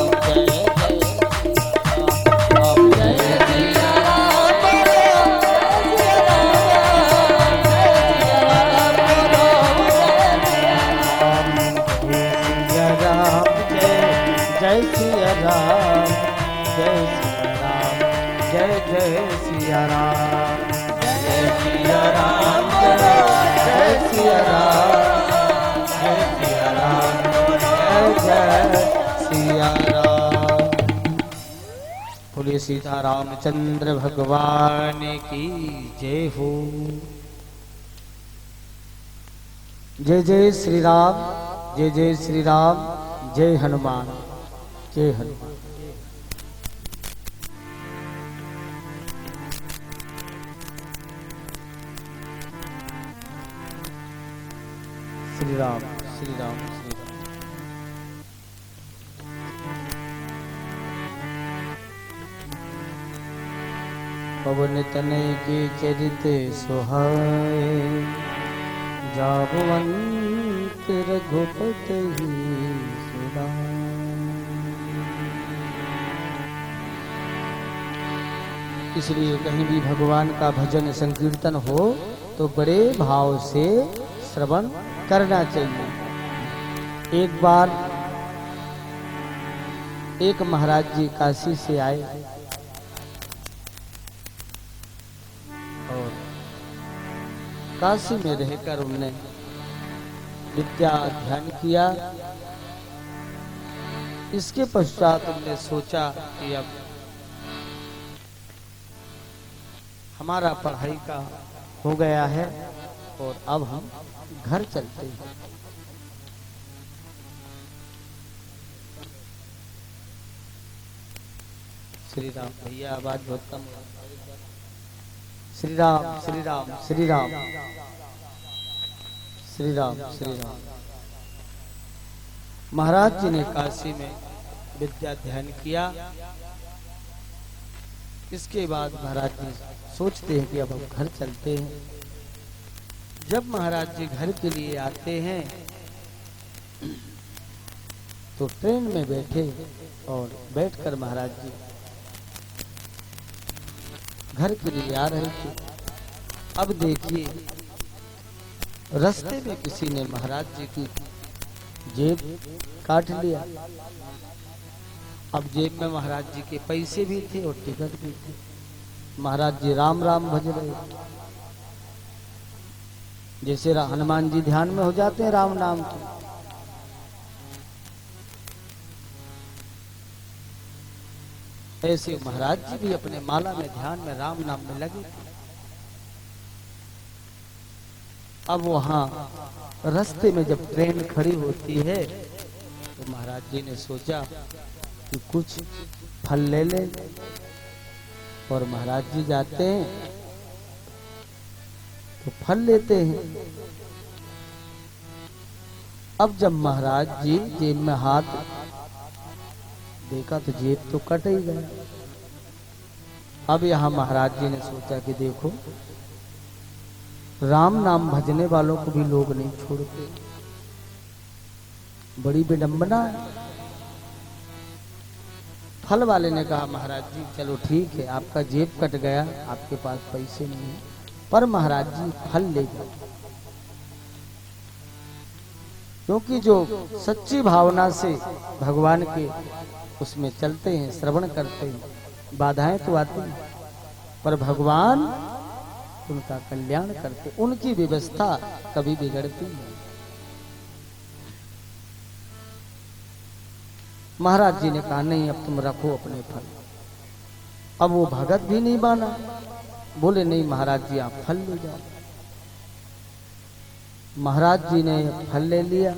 जय सिया राम जय जय सिया राम, जय सिया राम। जय सिया राम। जय सिया राम जय सिया राम जय सिया राम जय सिया राम। बोलिए सीता रामचंद्र भगवान की जय हो। जय जय श्री राम, जय जय श्री राम, जय हनुमान, जय हनुमान। श्री राम श्री राम श्री राम। पवन तनय के चरित सुहाए, जाबवंत रघुपति सुनाए। इसलिए कहीं भी भगवान का भजन संकीर्तन हो तो बड़े भाव से श्रवण करना चाहिए। एक बार एक महाराज जी काशी से आए और काशी में रहकर उन्होंने विद्या अध्ययन किया। इसके पश्चात उन्होंने सोचा कि अब हमारा पढ़ाई का हो गया है और अब हम घर चलते हैं। श्री राम भैया आवाज बहुत कम। श्री राम श्री राम श्री राम श्री राम श्री राम। महाराज जी ने काशी में विद्या अध्ययन किया। इसके बाद महाराज जी सोचते हैं कि अब हम घर चलते हैं। जब महाराज जी घर के लिए आते हैं तो ट्रेन में बैठे और बैठकर महाराज जी घर के लिए आ रहे थे। अब देखिए रास्ते में किसी ने महाराज जी की जेब काट लिया। अब जेब में महाराज जी के पैसे भी थे और टिकट भी थे। महाराज जी राम राम भज रहे, जैसे हनुमान जी ध्यान में हो जाते हैं राम नाम के। ऐसे महाराज जी भी अपने माला में ध्यान में राम नाम में लगे। अब वहां रास्ते में जब ट्रेन खड़ी होती है तो महाराज जी ने सोचा कि कुछ फल ले ले। और महाराज जी जाते हैं तो फल लेते हैं। अब जब महाराज जी जेब में हाथ देखा तो जेब तो कट ही गया। अब यहाँ महाराज जी ने सोचा कि देखो राम नाम भजने वालों को भी लोग नहीं छोड़ते, बड़ी विडंबना है। फल वाले ने कहा महाराज जी चलो ठीक है, आपका जेब कट गया, आपके पास पैसे नहीं है, पर महाराज जी फल ले जाओ। क्योंकि जो सच्ची भावना से भगवान के उसमें चलते हैं, श्रवण करते हैं, बाधाएं तो आती हैं पर भगवान उनका कल्याण करते, उनकी व्यवस्था कभी बिगड़ती नहीं। महाराज जी ने कहा नहीं अब तुम रखो अपने फल। अब वो भगत भी नहीं माना, बोले नहीं महाराज जी आप फल ले जाओ। महाराज जी ने फल ले लिया।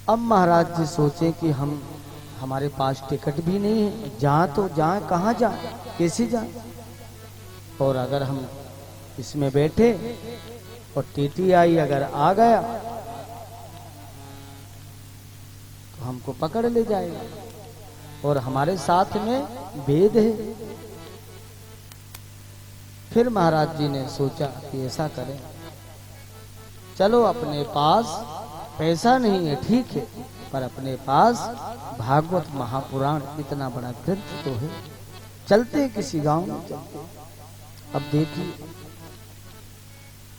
अब महाराज जी सोचे कि हमारे पास टिकट भी नहीं है, जहाँ तो जाए, कहाँ जाए, कैसे जाए। और अगर हम इसमें बैठे और टीटीआई अगर आ गया तो हमको पकड़ ले जाएगा और हमारे साथ में वेद है। फिर महाराज जी ने सोचा कि ऐसा करें, चलो अपने पास पैसा नहीं है ठीक है, पर अपने पास भागवत महापुराण इतना बड़ा ग्रंथ तो है, चलते किसी गांव में चलते। अब देखिए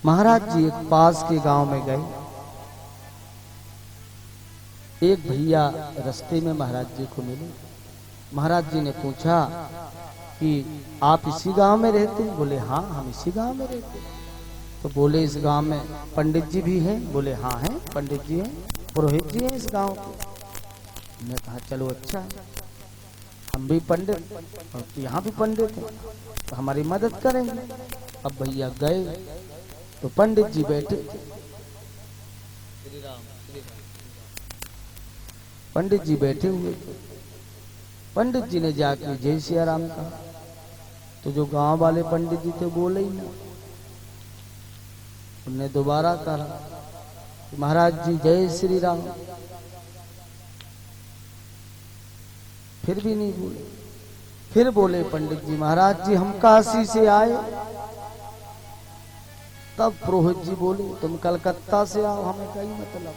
महाराज जी एक पास के गांव में गए। एक भैया रास्ते में महाराज जी को मिले। महाराज जी ने पूछा कि आप इसी गांव में रहते हैं? बोले हाँ, हम इसी गांव में रहते हैं। तो बोले इस गांव में पंडित जी भी हैं? बोले हाँ हैं, पंडित जी हैं, पुरोहित जी हैं इस गांव के। मैं कहा चलो अच्छा है, हम भी पंडित और यहाँ भी पंडित हैं, तो हमारी मदद करेंगे। अब भैया गए तो पंडित जी बैठे, पंडित जी बैठे हुए थे। पंडित जी ने जाके जय सिया राम कहा, तो जो गांव वाले पंडित जी थे बोले ही ना। उनने दोबारा कहा, महाराज जी जय श्री राम, फिर भी नहीं बोले। फिर बोले पंडित जी, महाराज जी हम काशी से आए। तब पुरोहित जी बोले, तुम कलकत्ता से आओ, हमें कहीं मतलब,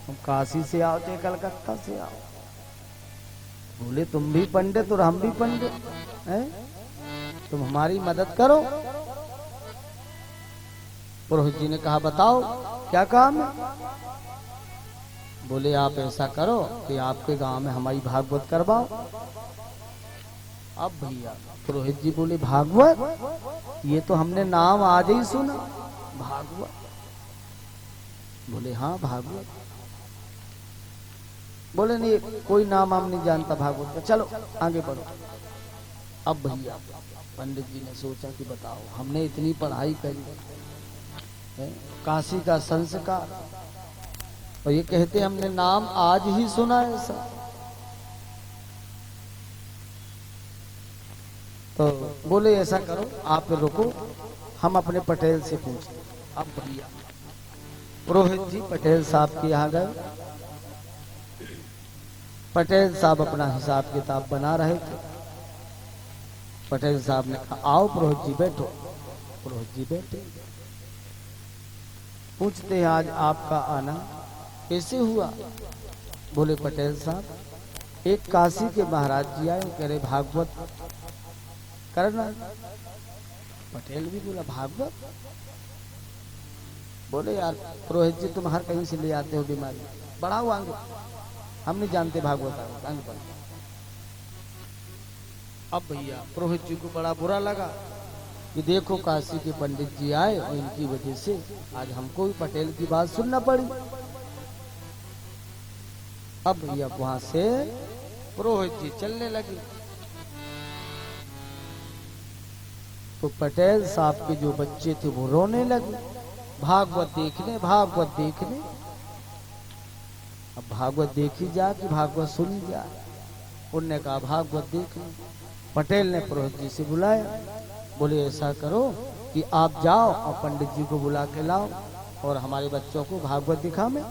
तुम काशी से आओ चाहे कलकत्ता से आओ। बोले तुम भी पंडित और हम भी पंडित हैं, तुम हमारी मदद करो। पुरोहित जी ने कहा बताओ क्या काम है? बोले आप ऐसा करो कि आपके गांव में हमारी भागवत करवाओ। अब भैया पुरोहित जी बोले भागवत? ये तो हमने नाम आज ही सुना, भागवत। बोले हाँ भागवत। बोले नहीं, कोई नाम हम नहीं जानता भागवत का, चलो आगे बढ़ो। अब भैया पंडित जी ने सोचा कि बताओ, हमने इतनी पढ़ाई करी, काशी का संस्कार, और ये कहते हमने नाम आज ही सुना है ऐसा। तो बोले ऐसा करो, आप रुको, हम अपने पटेल से पूछते। अब भैया पुरोहित जी पटेल साहब के यहाँ गए। पटेल साहब अपना हिसाब किताब बना रहे थे। पटेल साहब ने कहा आओ पुरोहित जी बैठो। पुरोहित जी बैठे। पूछते हैं आज आपका आना कैसे हुआ? बोले पटेल साहब एक काशी के महाराज जी आए, कह रहे भागवत करना। पटेल भी बोला भागवत? बोले यार पुरोहित जी तुम हर कहीं से ले आते हो बीमारी, बढ़ाओ आगे, हम नहीं जानते भागवत, आगे बढ़ो। अब भैया पुरोहित जी को बड़ा बुरा लगा कि देखो काशी के पंडित जी आए और इनकी वजह से आज हमको भी पटेल की बात सुनना पड़ी। अब भैया वहां से पुरोहित जी चलने लगे तो पटेल साहब के जो बच्चे थे वो रोने लगे, भागवत देखने, भागवत देखने। अब भागवत देखी जा कि भागवत सुनी जा? उनने कहा भागवत देखने। पटेल ने पुरोहित जी से बुलाया, बोले ऐसा करो कि आप जाओ और पंडित जी को बुला के लाओ और हमारे बच्चों को भागवत दिखा में।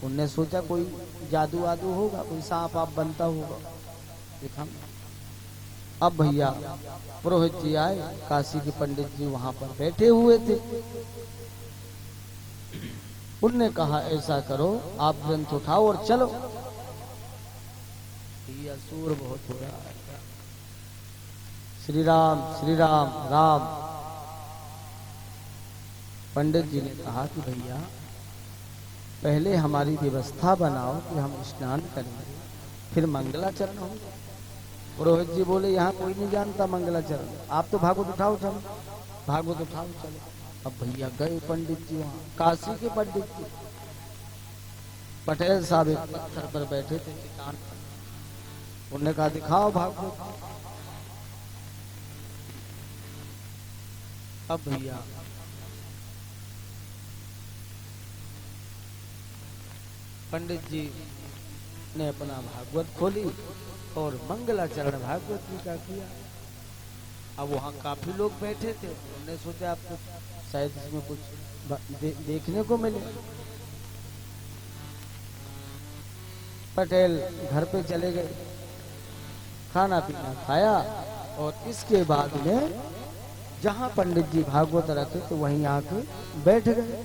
उनने सोचा कोई जादू वादू होगा, कोई सांप आप बनता होगा, दिखा में। अब भैया पुरोहित जी आए, काशी के पंडित जी वहां पर बैठे हुए थे। उनने कहा ऐसा करो आप ग्रंथ उठाओ और चलो। भैया शोर बहुत हो रहा है, श्री राम राम। पंडित जी ने कहा कि भैया पहले हमारी व्यवस्था बनाओ कि हम स्नान करेंगे, फिर मंगलाचरण होगा। पुरोहित जी बोले यहाँ कोई नहीं जानता मंगलाचरण, आप तो भागवत उठाओ, चलो भागवत उठाओ चलो। अब भैया गए पंडित जी वहाँ, काशी के पंडित जी। पटेल साहब एक पत्थर पर बैठे थे चट्टान पर। उन्होंने कहा दिखाओ भागवत। अब भैया पंडित जी ने अपना भागवत खोली और मंगलाचरण भागवत जी का किया। अब वहाँ काफी लोग बैठे थे, उन्होंने सोचा आपको शायद इसमें कुछ देखने को मिले। पटेल घर पे चले गए, खाना पीना खाया और इसके बाद में जहाँ पंडित जी भागवत रखे तो वहीं आके बैठ गए।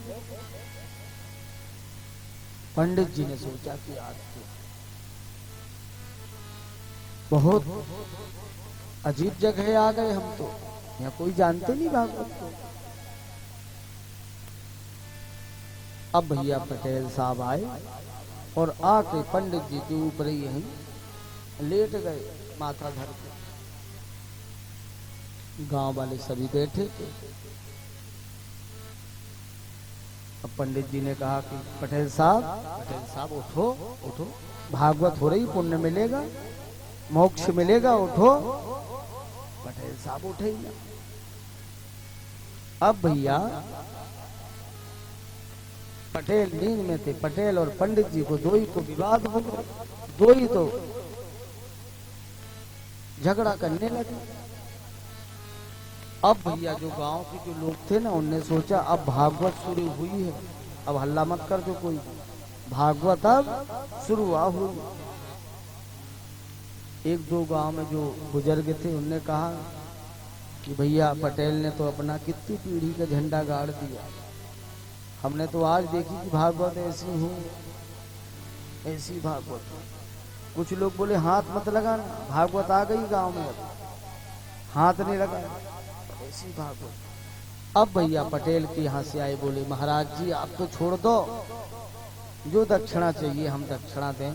पंडित जी ने सोचा कि आज तो बहुत अजीब जगह आ गए हम, तो यहाँ कोई जानते नहीं भागवत को। अब भैया पटेल साहब आए और आके पंडित जी के ऊपर ही यहीं लेट गए, माथा धर के। गांव वाले सभी बैठे थे। अब पंडित जी ने कहा कि पटेल साहब उठो उठो, भागवत हो रही, पुण्य मिलेगा, मोक्ष मिलेगा, उठो। पटेल साहब उठे ही ना। अब भैया पटेल नींद में थे, पटेल और पंडित जी को दो ही को विवाद हो गया, दो ही तो झगड़ा करने लगे। अब भैया जो गांव के जो लोग थे ना, उनने सोचा अब भागवत शुरू हुई है, अब हल्ला मत कर दो कोई, भागवत अब शुरू हुई। एक दो गांव में जो बुजुर्ग थे उनने कहा कि भैया पटेल ने तो अपना कितनी पीढ़ी का झंडा गाड़ दिया, हमने तो आज देखी कि भागवत ऐसी हो, ऐसी भागवत। कुछ लोग बोले हाथ मत लगाना, भागवत आ गई गांव में, अब हाथ नहीं लगा, ऐसी भागवत। अब भैया पटेल के यहाँ से आए, बोले महाराज जी आप तो छोड़ दो, जो दक्षिणा चाहिए हम दक्षिणा दें,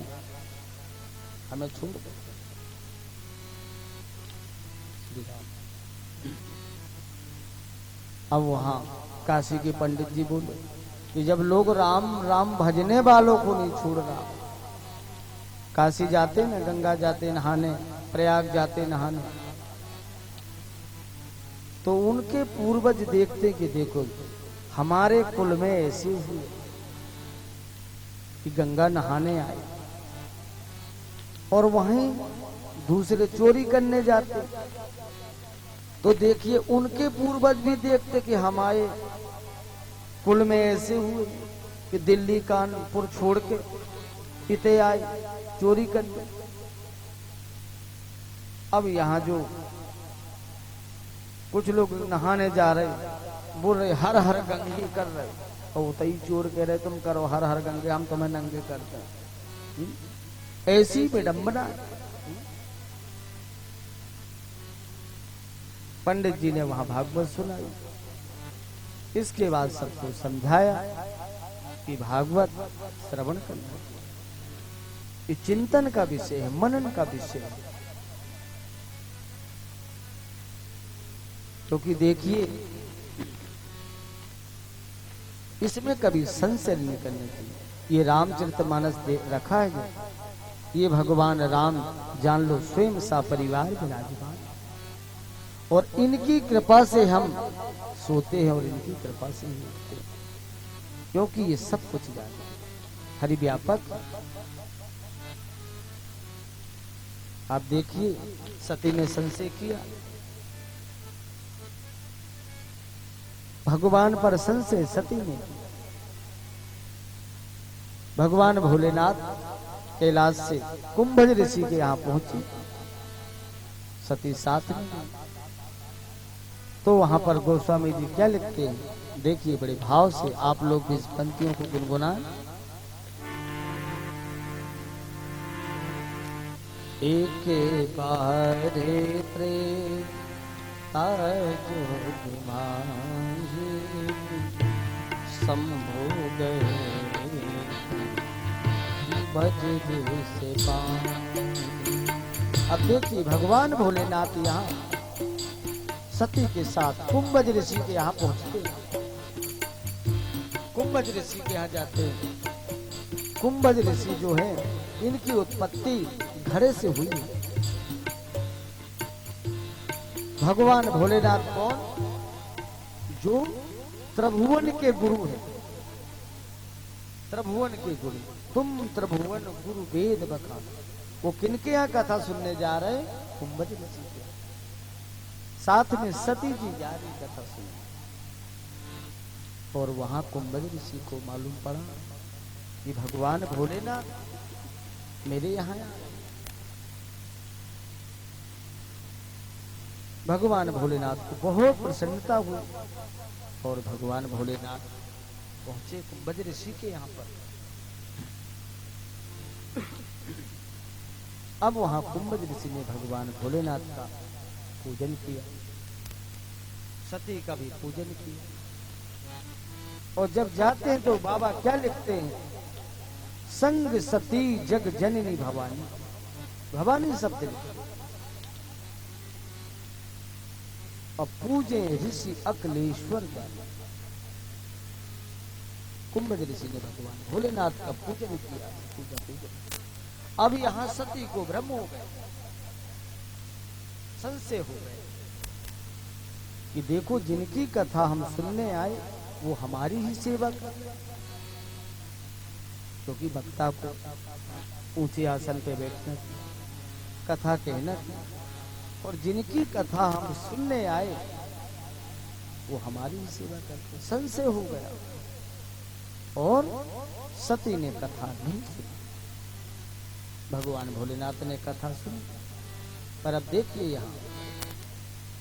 हमें छोड़ दो। अब वहां काशी के पंडित जी बोले कि जब लोग राम राम भजने वालों को नहीं छोड़ रहा, काशी जाते ना, गंगा जाते नहाने, प्रयाग जाते नहाने, तो उनके पूर्वज देखते कि देखो हमारे कुल में ऐसी हुई कि गंगा नहाने आए और वहीं दूसरे चोरी करने जाते, तो देखिए उनके पूर्वज भी देखते कि हमारे कुल में ऐसे हुए कि दिल्ली कानपुर छोड़ के इते आए चोरी करने। अब यहाँ जो कुछ लोग नहाने जा रहे, बोल रहे हर हर गंगे कर रहे, और उतई चोर कह रहे तुम करो हर हर गंगे, हम तुम्हें नंगे करते हैं। ऐसी विडंबना। पंडित जी ने वहां भागवत सुनाई, इसके बाद सबको समझाया कि भागवत श्रवण करना, ये चिंतन का विषय है, मनन का विषय है। क्योंकि देखिए इसमें कभी संशय नहीं करने चाहिए। ये रामचरितमानस रखा है, ये भगवान राम जान लो स्वयं सा परिवार विराजमान, और इनकी कृपा से हम सोते हैं और इनकी कृपा से ही उठते हैं, क्योंकि ये सब कुछ जानते हैं, हरि व्यापक। आप देखिए सती ने संशय किया, भगवान पर संशय सती ने किया। भगवान भोलेनाथ कैलाश से कुंभज ऋषि के यहाँ पहुंची, सती साथ में, तो वहां पर गोस्वामी जी क्या लिखते हैं, देखिए बड़े भाव से आप लोग भी इस पंक्तियों को गुनगुनाएं। एक बारे प्रेम संभो गए से अब देखिए भगवान भोलेनाथ यहाँ सती के साथ कुंभज ऋषि के यहाँ पहुंचते, कुंभज ऋषि के यहाँ जाते हैं। कुंभज ऋषि जो है इनकी उत्पत्ति घड़े से हुई है। भगवान भोलेनाथ कौन, जो त्रिभुवन के गुरु है, त्रिभुवन के गुरु, तुम त्रिभुवन गुरु वेद बखान। वो किनके यहाँ कथा सुनने जा रहे, कुंभज ऋषि के, साथ में सती जी जा रही कथा सुनने। और वहां कुंभज ऋषि को मालूम पड़ा कि भगवान भोलेनाथ मेरे यहाँ आए। भगवान भोलेनाथ को बहुत प्रसन्नता हुई और भगवान भोलेनाथ पहुंचे कुंभज ऋषि के यहाँ पर। अब वहां कुंभज ऋषि ने भगवान भोलेनाथ का पूजन किया, सती का भी पूजन किया। और जब जाते हैं तो बाबा क्या लिखते हैं, संग सती जग जननी भवानी, भवानी शब्द लिखते। और पूजे ऋषि अकलेश्वर का। कुंभज ऋषि ने भगवान भोलेनाथ का पूजन किया, पूजा। अब यहां सती को भ्रम हो गए, संशय हो गए कि देखो जिनकी कथा हम सुनने आए वो हमारी ही सेवा कर रहे, क्योंकि वक्ता को ऊंचे आसन पे बैठना, कथा कहना, और जिनकी कथा हम सुनने आए वो हमारी ही सेवा करते। संशय हो गया और सती ने कथा नहीं सुनी। भगवान भोलेनाथ ने कथा सुनी, पर अब देखिए यहाँ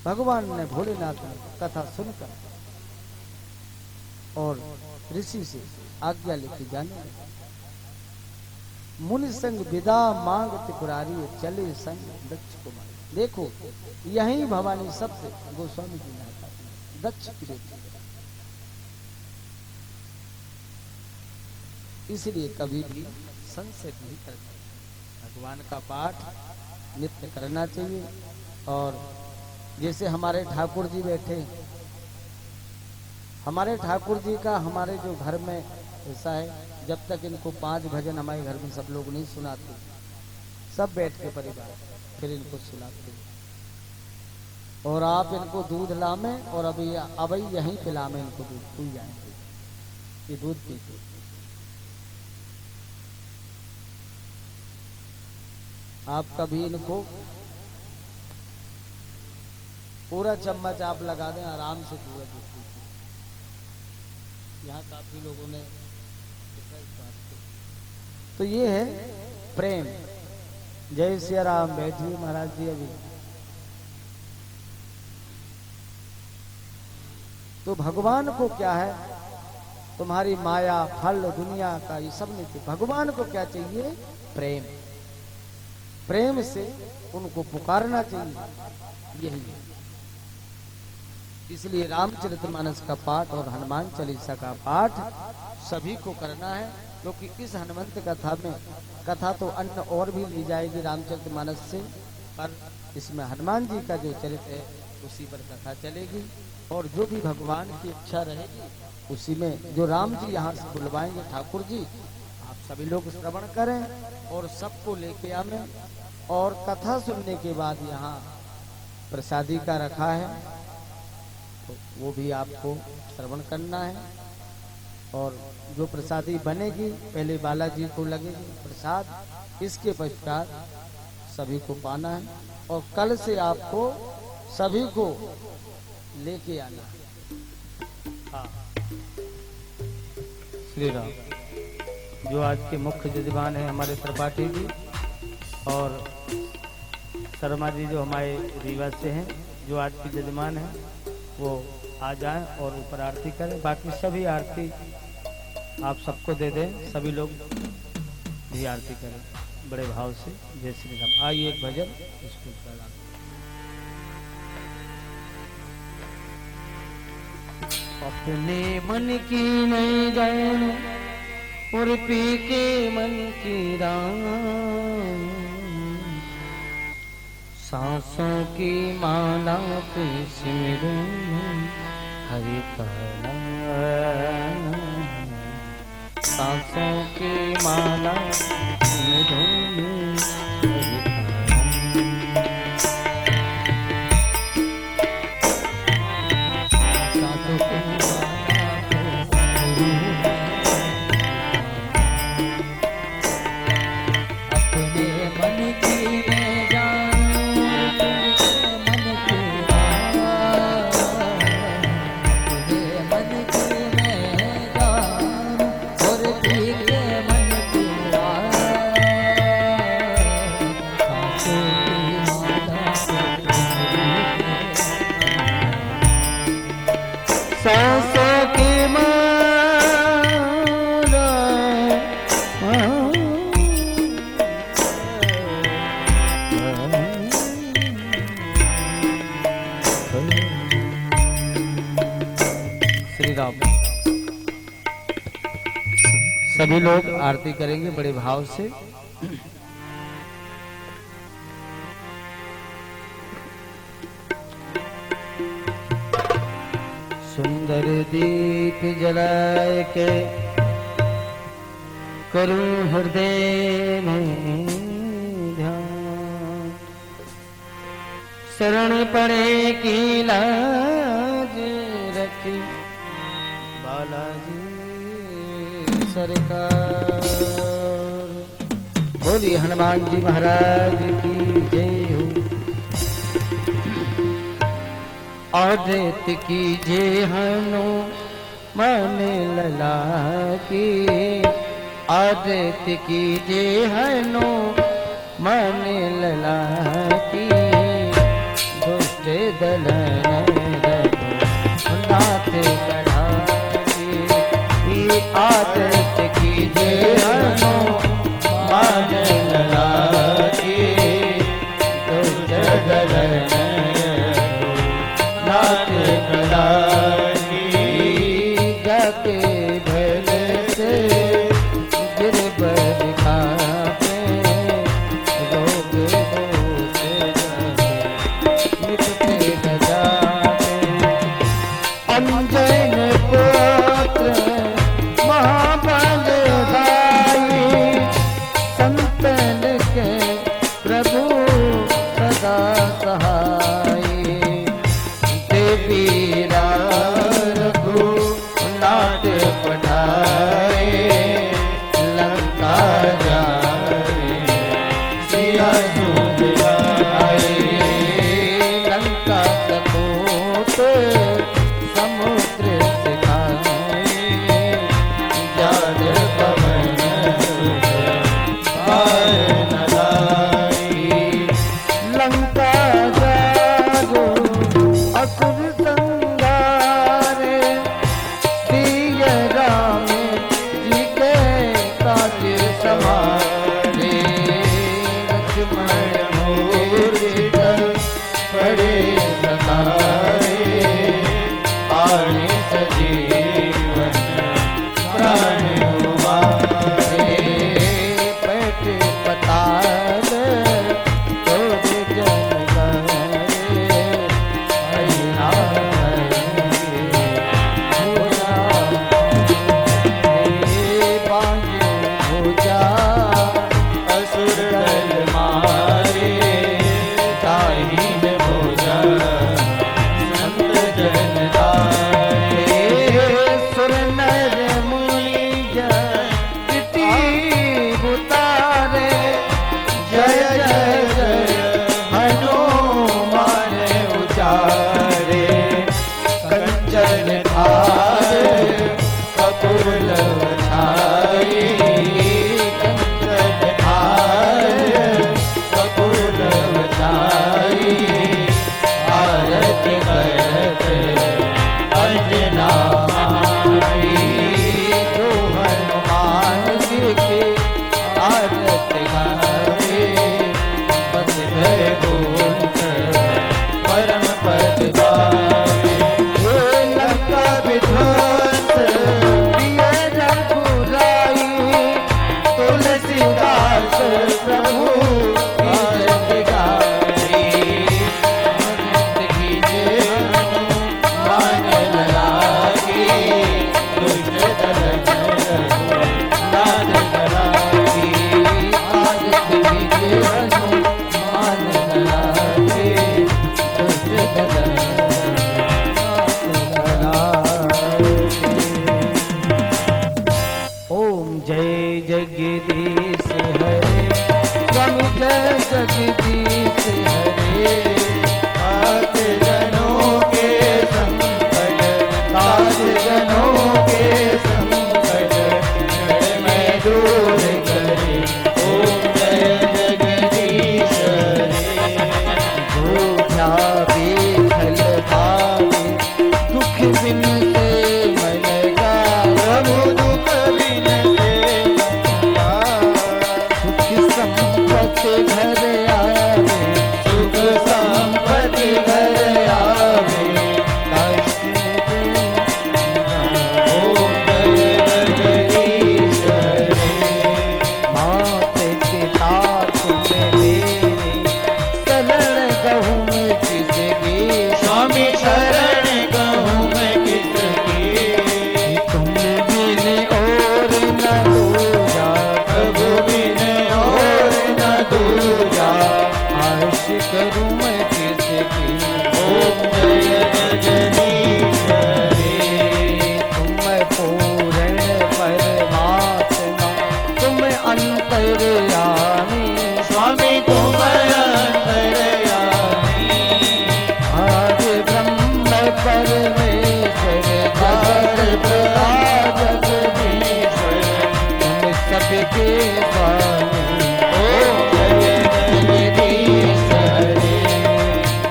भगवान ने भोलेनाथ ने कथा सुनकर और ऋषि से आज्ञा लेके जाने लगे। मुनि संग विदा मांग त्रिपुरारी चले संग दक्ष कुमार। देखो यही भवानी सबसे गोस्वामी जी ने दक्ष की बेटी, इसलिए कभी भी संशय नहीं करते। भगवान का पाठ नित्य करना चाहिए। और जैसे हमारे ठाकुर जी बैठे, हमारे ठाकुर जी का हमारे जो घर में ऐसा है, जब तक इनको 5 भजन हमारे घर में सब लोग नहीं सुनाते, सब बैठ के परिवार फिर इनको सुनाते, और आप इनको दूध लामे और अभी यहीं पिलामे इनको दूध पी जाएंगे, ये दूध पीते। आप कभी इनको पूरा चम्मच आप लगा दें, आराम से पूरा दूध पीते। यहाँ काफी लोगों ने तो ये है प्रेम। जय सिया राम। बैठिए महाराज जी। अभी तो भगवान को क्या है, तुम्हारी माया फल दुनिया का ये सब नहीं चाहिए। भगवान को क्या चाहिए? प्रेम। प्रेम से उनको पुकारना चाहिए, यही है। इसलिए रामचरितमानस का पाठ और हनुमान चालीसा का पाठ सभी को करना है, क्योंकि इस हनुमंत कथा में कथा तो अन्य और भी ली जाएगी रामचरितमानस से, पर इसमें हनुमान जी का जो चरित्र है उसी पर कथा चलेगी। और जो भी भगवान की इच्छा रहेगी उसी में जो राम जी यहाँ से बुलवाएंगे, ठाकुर जी आप सभी लोग श्रवण करें और सबको लेके आवे। और कथा सुनने के बाद यहाँ प्रसादी का रखा है, तो वो भी आपको श्रवण करना है। और जो प्रसादी बनेगी पहले बालाजी को लगेगी प्रसाद, इसके पश्चात सभी को पाना है। और कल से आपको सभी को लेके आना है। हाँ। श्री राम। जो आज के मुख्य जजमान है हमारे त्रिपाठी जी और शर्मा जी जो हमारे रीवा से हैं, जो आज की जजमान है वो आ जाएं और ऊपर आरती करें। बाकी सभी आरती आप सबको दे दें, सभी लोग भी आरती करें बड़े भाव से। जय श्री राम। आइए एक भजन इसको प्रणाम। अपने मन की नहीं जानो और पी के मन की राम, सांसों की माला पे सिमरो हरि ताला, सांसों की माला सिमरो हरि ताला, सांसों की सभी लोग आरती करेंगे बड़े भाव से। कर दीप जलाए के करूं हृदय में ध्यान। शरण पड़े की लाज रखी बालाजी सरकार। बोलिए हनुमान जी महाराज की जय हो। आदित की जय हनुमान लला की। आदित की जय हनुमान लला की। दुष्ट दलन नाथ कढ़ा की। आदित की जय हनुमान लला की। दुष्ट दलन नाथ कढ़ा की। जाके भल से गिरबर खापे रोग दोष मिटते गजाते। अंजन पुत्र महाबलदाई। संतन के प्रभु सदा सहाय। देवी रघु नाथ पठाए। लंका जाए सिया सूझ आए। लंका सपूत समुद्र सिखाए। जाल पवन पार न लाई। लंका जागो असुर संगारे। सिया राम जी के काज समारे। लक्ष्मण मूर्ति पड़े सतारे। आने सजीवन प्राण उबारे। पेट पताल तोड़ जन करे। अहिरा भूजा असुर दल मारे। ताहीन भोजा संत जन तारे। सुर नर मुनि जति उतारे। जय जय जय हनुमान उचारे। कंचन थार कपूर छाई। कंचन थार कपूर छाई। आरती करत अंजना माई। जो हनुमान जी की आरती गावे। बस भय गुण परम पद पावे। ये लंका विध्वंस प्रिय रघुराई। तुलसीदास प्रभु की गाई। मनुष्य की जय हनुमान लला की। दुष्ट दलन नाथ कढ़ा की। आदित्य की जय हनुमान लला की। दुष्ट दलन नाथ कढ़ा की। ओम जय जगदीश हरे। स्वामी जय जगदीश हरे। आठ जनों के संकट ताज जनों के संकट क्षण में दूर करे। ओम जय जगदीश हरे। भूखा बेखल भावे दुख बिन से मन गाए। प्रभु दुख बिन से मन गाए। सुख संपत्ति घर आवे। सुख संपत्ति घर आवे। ओम जय जगदीश हरे। अंतर्यामी, स्वामी तुम अंतर्यामी, आदि ब्रह्म परमेश्वर, जगत पिता जगदीश्वर, तुम सबके स्वामी। ओम जय जगदीश हरे,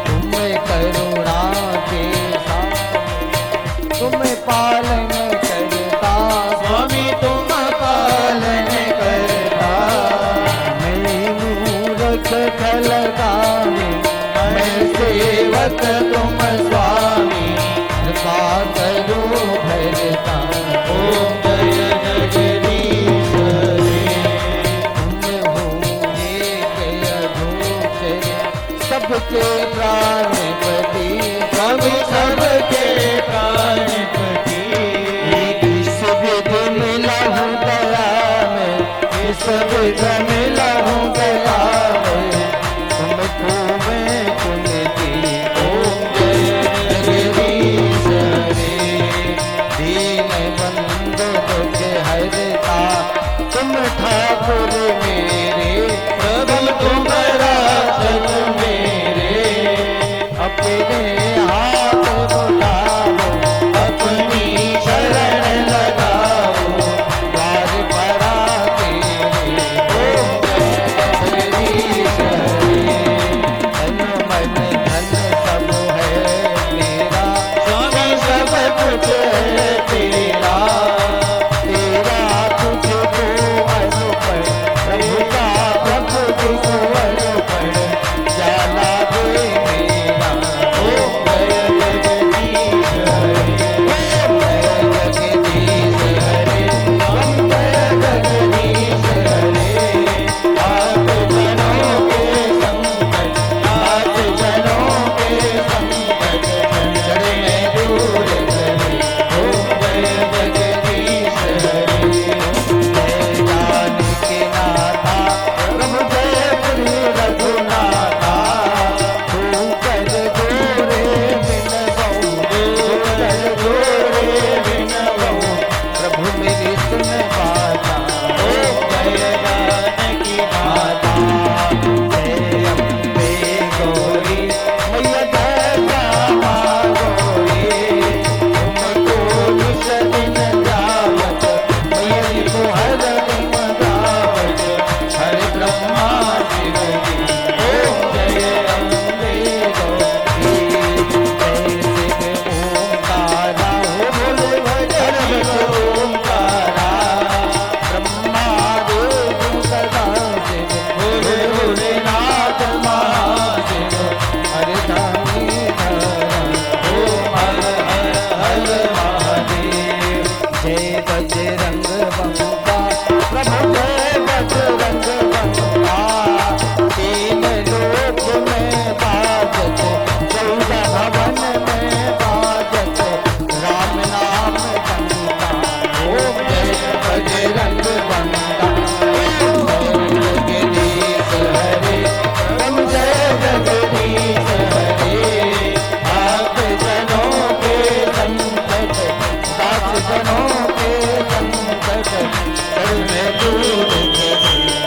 तुम करुणा के सागर, तुम पालन करता, स्वामी तुम पालन करता, मैं मूरख खलगामी, मैं सेवक तुम स्वामी, कृपा करो भरता। ओम जय जगदीश हरे, तुम हो एक अघोषर, सबके प्राणपति, स्वामी सबके प्राणपति, इस विध मिला हूँ दया में, इस विध मिला हूँ दया में, तुमको मैं चुनती। ओम जय जगदीश हरे, दीन बंधु दुख हरता, तुम ठाकुर मेरे, प्रभु तुम राजन मेरे, अपने हाथ बुलाओ, अपनी शरण लगाओ, द्वार पड़ा तेरे। ओम जय जगदीश हरे, तन मन धन सब है मेरा, स्वामी सब कुछ है तेरा, तेरा तुझको अर्पण, प्रभु का प्रभु तुझको अर्पण, जाला दे मेरा। ओम जय जगदीश हरे, जगदीश हरे, ओम जय जगदीश हरे, आप जनों के संकट, आप जनों के संकट, जड़ में दूर करे। ओम जय जगदीश हरे, जय जानकी नाथा, प्रभु जय श्री रघुनाथा, तू कर गोरे बिनबहु, तू कर गोरे बिनबहु, प्रभु मेरी सुन बाता। ओम जय जानकी माता, जय अम्बे गौरी, मैया जय श्यामा गौरी, तुमको निश दिन जावत, मैया जी को हर दिन गावत, हर ब्रह्मा शिवजी। ओम जय अम्बे जय शिव ओंकारा, हो बोले भजन शिव ओंकारा, ब्रह्मा देव सदा शिव, भोले भोलेनाथ महादेव, हरे धामी धरा। ओम हर हर हर महादेव, जय बजरंग बंका, प्रभु जय बजरंग बंका, तीन लोक में बाजत, 14 भवन में बाजत, राम नाम डंका। ओम जय बजरंग बंका, जगदीश हरे, ओम जय जगदीश हरे, आप जनों के संकट, दास जनों के संकट, जड़ में दूर करे।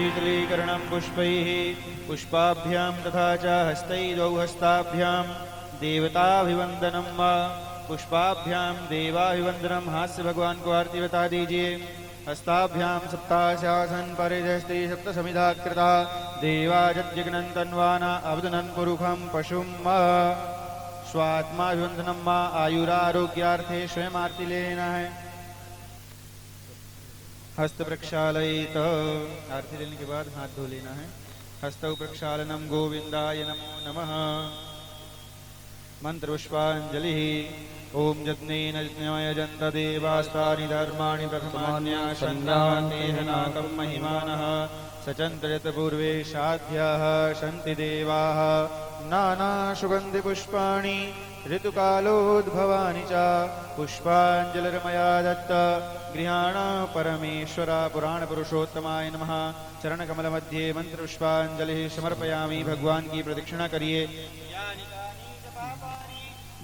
शीतलीकरणं पुष्पैः पुष्पाभ्यां तथा च हस्तैर्द्वौ हस्ताभ्यां देवताभिवन्दनं वा पुष्पाभ्यां देवाभिवन्दनं। हास्य भगवान को आरती बता दीजिए। हस्ताभ्यां सप्ताशासन परिजस्त्री सप्तसमिधा कृता देवाजज्ञन तन्वाना अवदनन् पुरुखं पशुं वा स्वात्माभिवन्दनं वा। आयुरारोग्यार्थे स्वयं आरती ले लेना है। हस्त प्रक्षालयित, आरती लेने के बाद हाथ धो लेना है। हस्तौ प्रक्षालनम गोविंदाय नमो नमः। मंत्र पुष्पांजलि। ओम यज्ञेन यज्ञमयजन्त देवास्तानि धर्माणि प्रथमान्यासन्नातेहनाकं महिमानः सचन्तयत पूर्वे साध्याः सन्ति देवाः नानासुगन्धिपुष्पाणि ऋतुकालोद्भवानि च पुष्पाञ्जलिर्मया दत्त गृहाण परमेश्वर पुराणपुरुषोत्तमाय नमः। चरणकमलमध्ये मंत्रपुष्पाञ्जलिः समर्पयामि। भगवान की प्रदक्षिणा करिए।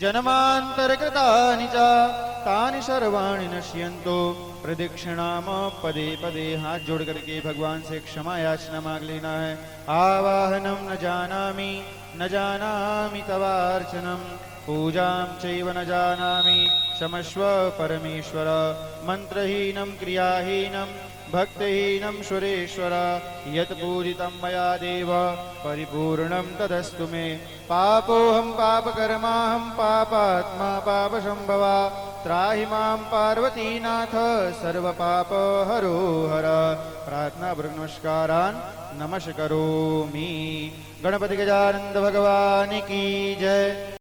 जन्मान्तरकृतानि च तानि सर्वाणि नश्यन्तो। प्रदक्षिणाम पदे पदे हाथ जोड़ करके भगवान से क्षमा याचना मांग लेना है। आवाहनम न जानामि तवार्चनम पूजां चैव न जानामि क्षमस्व परमेश्वर। मंत्रहीनं क्रियाहीनं भक्तिहीनं सुरेश्वर यत् पूजितं मया देव परिपूर्णं तदस्तु मे। पापोऽहं पापकर्माहं पापात्मा पापसंभवा त्राहि मां पार्वतीनाथ सर्वपापहरो हर। प्रार्थना पूर्वक नमस्कारान् नमस्करोमि। गणपति गजानंद भगवान की जय।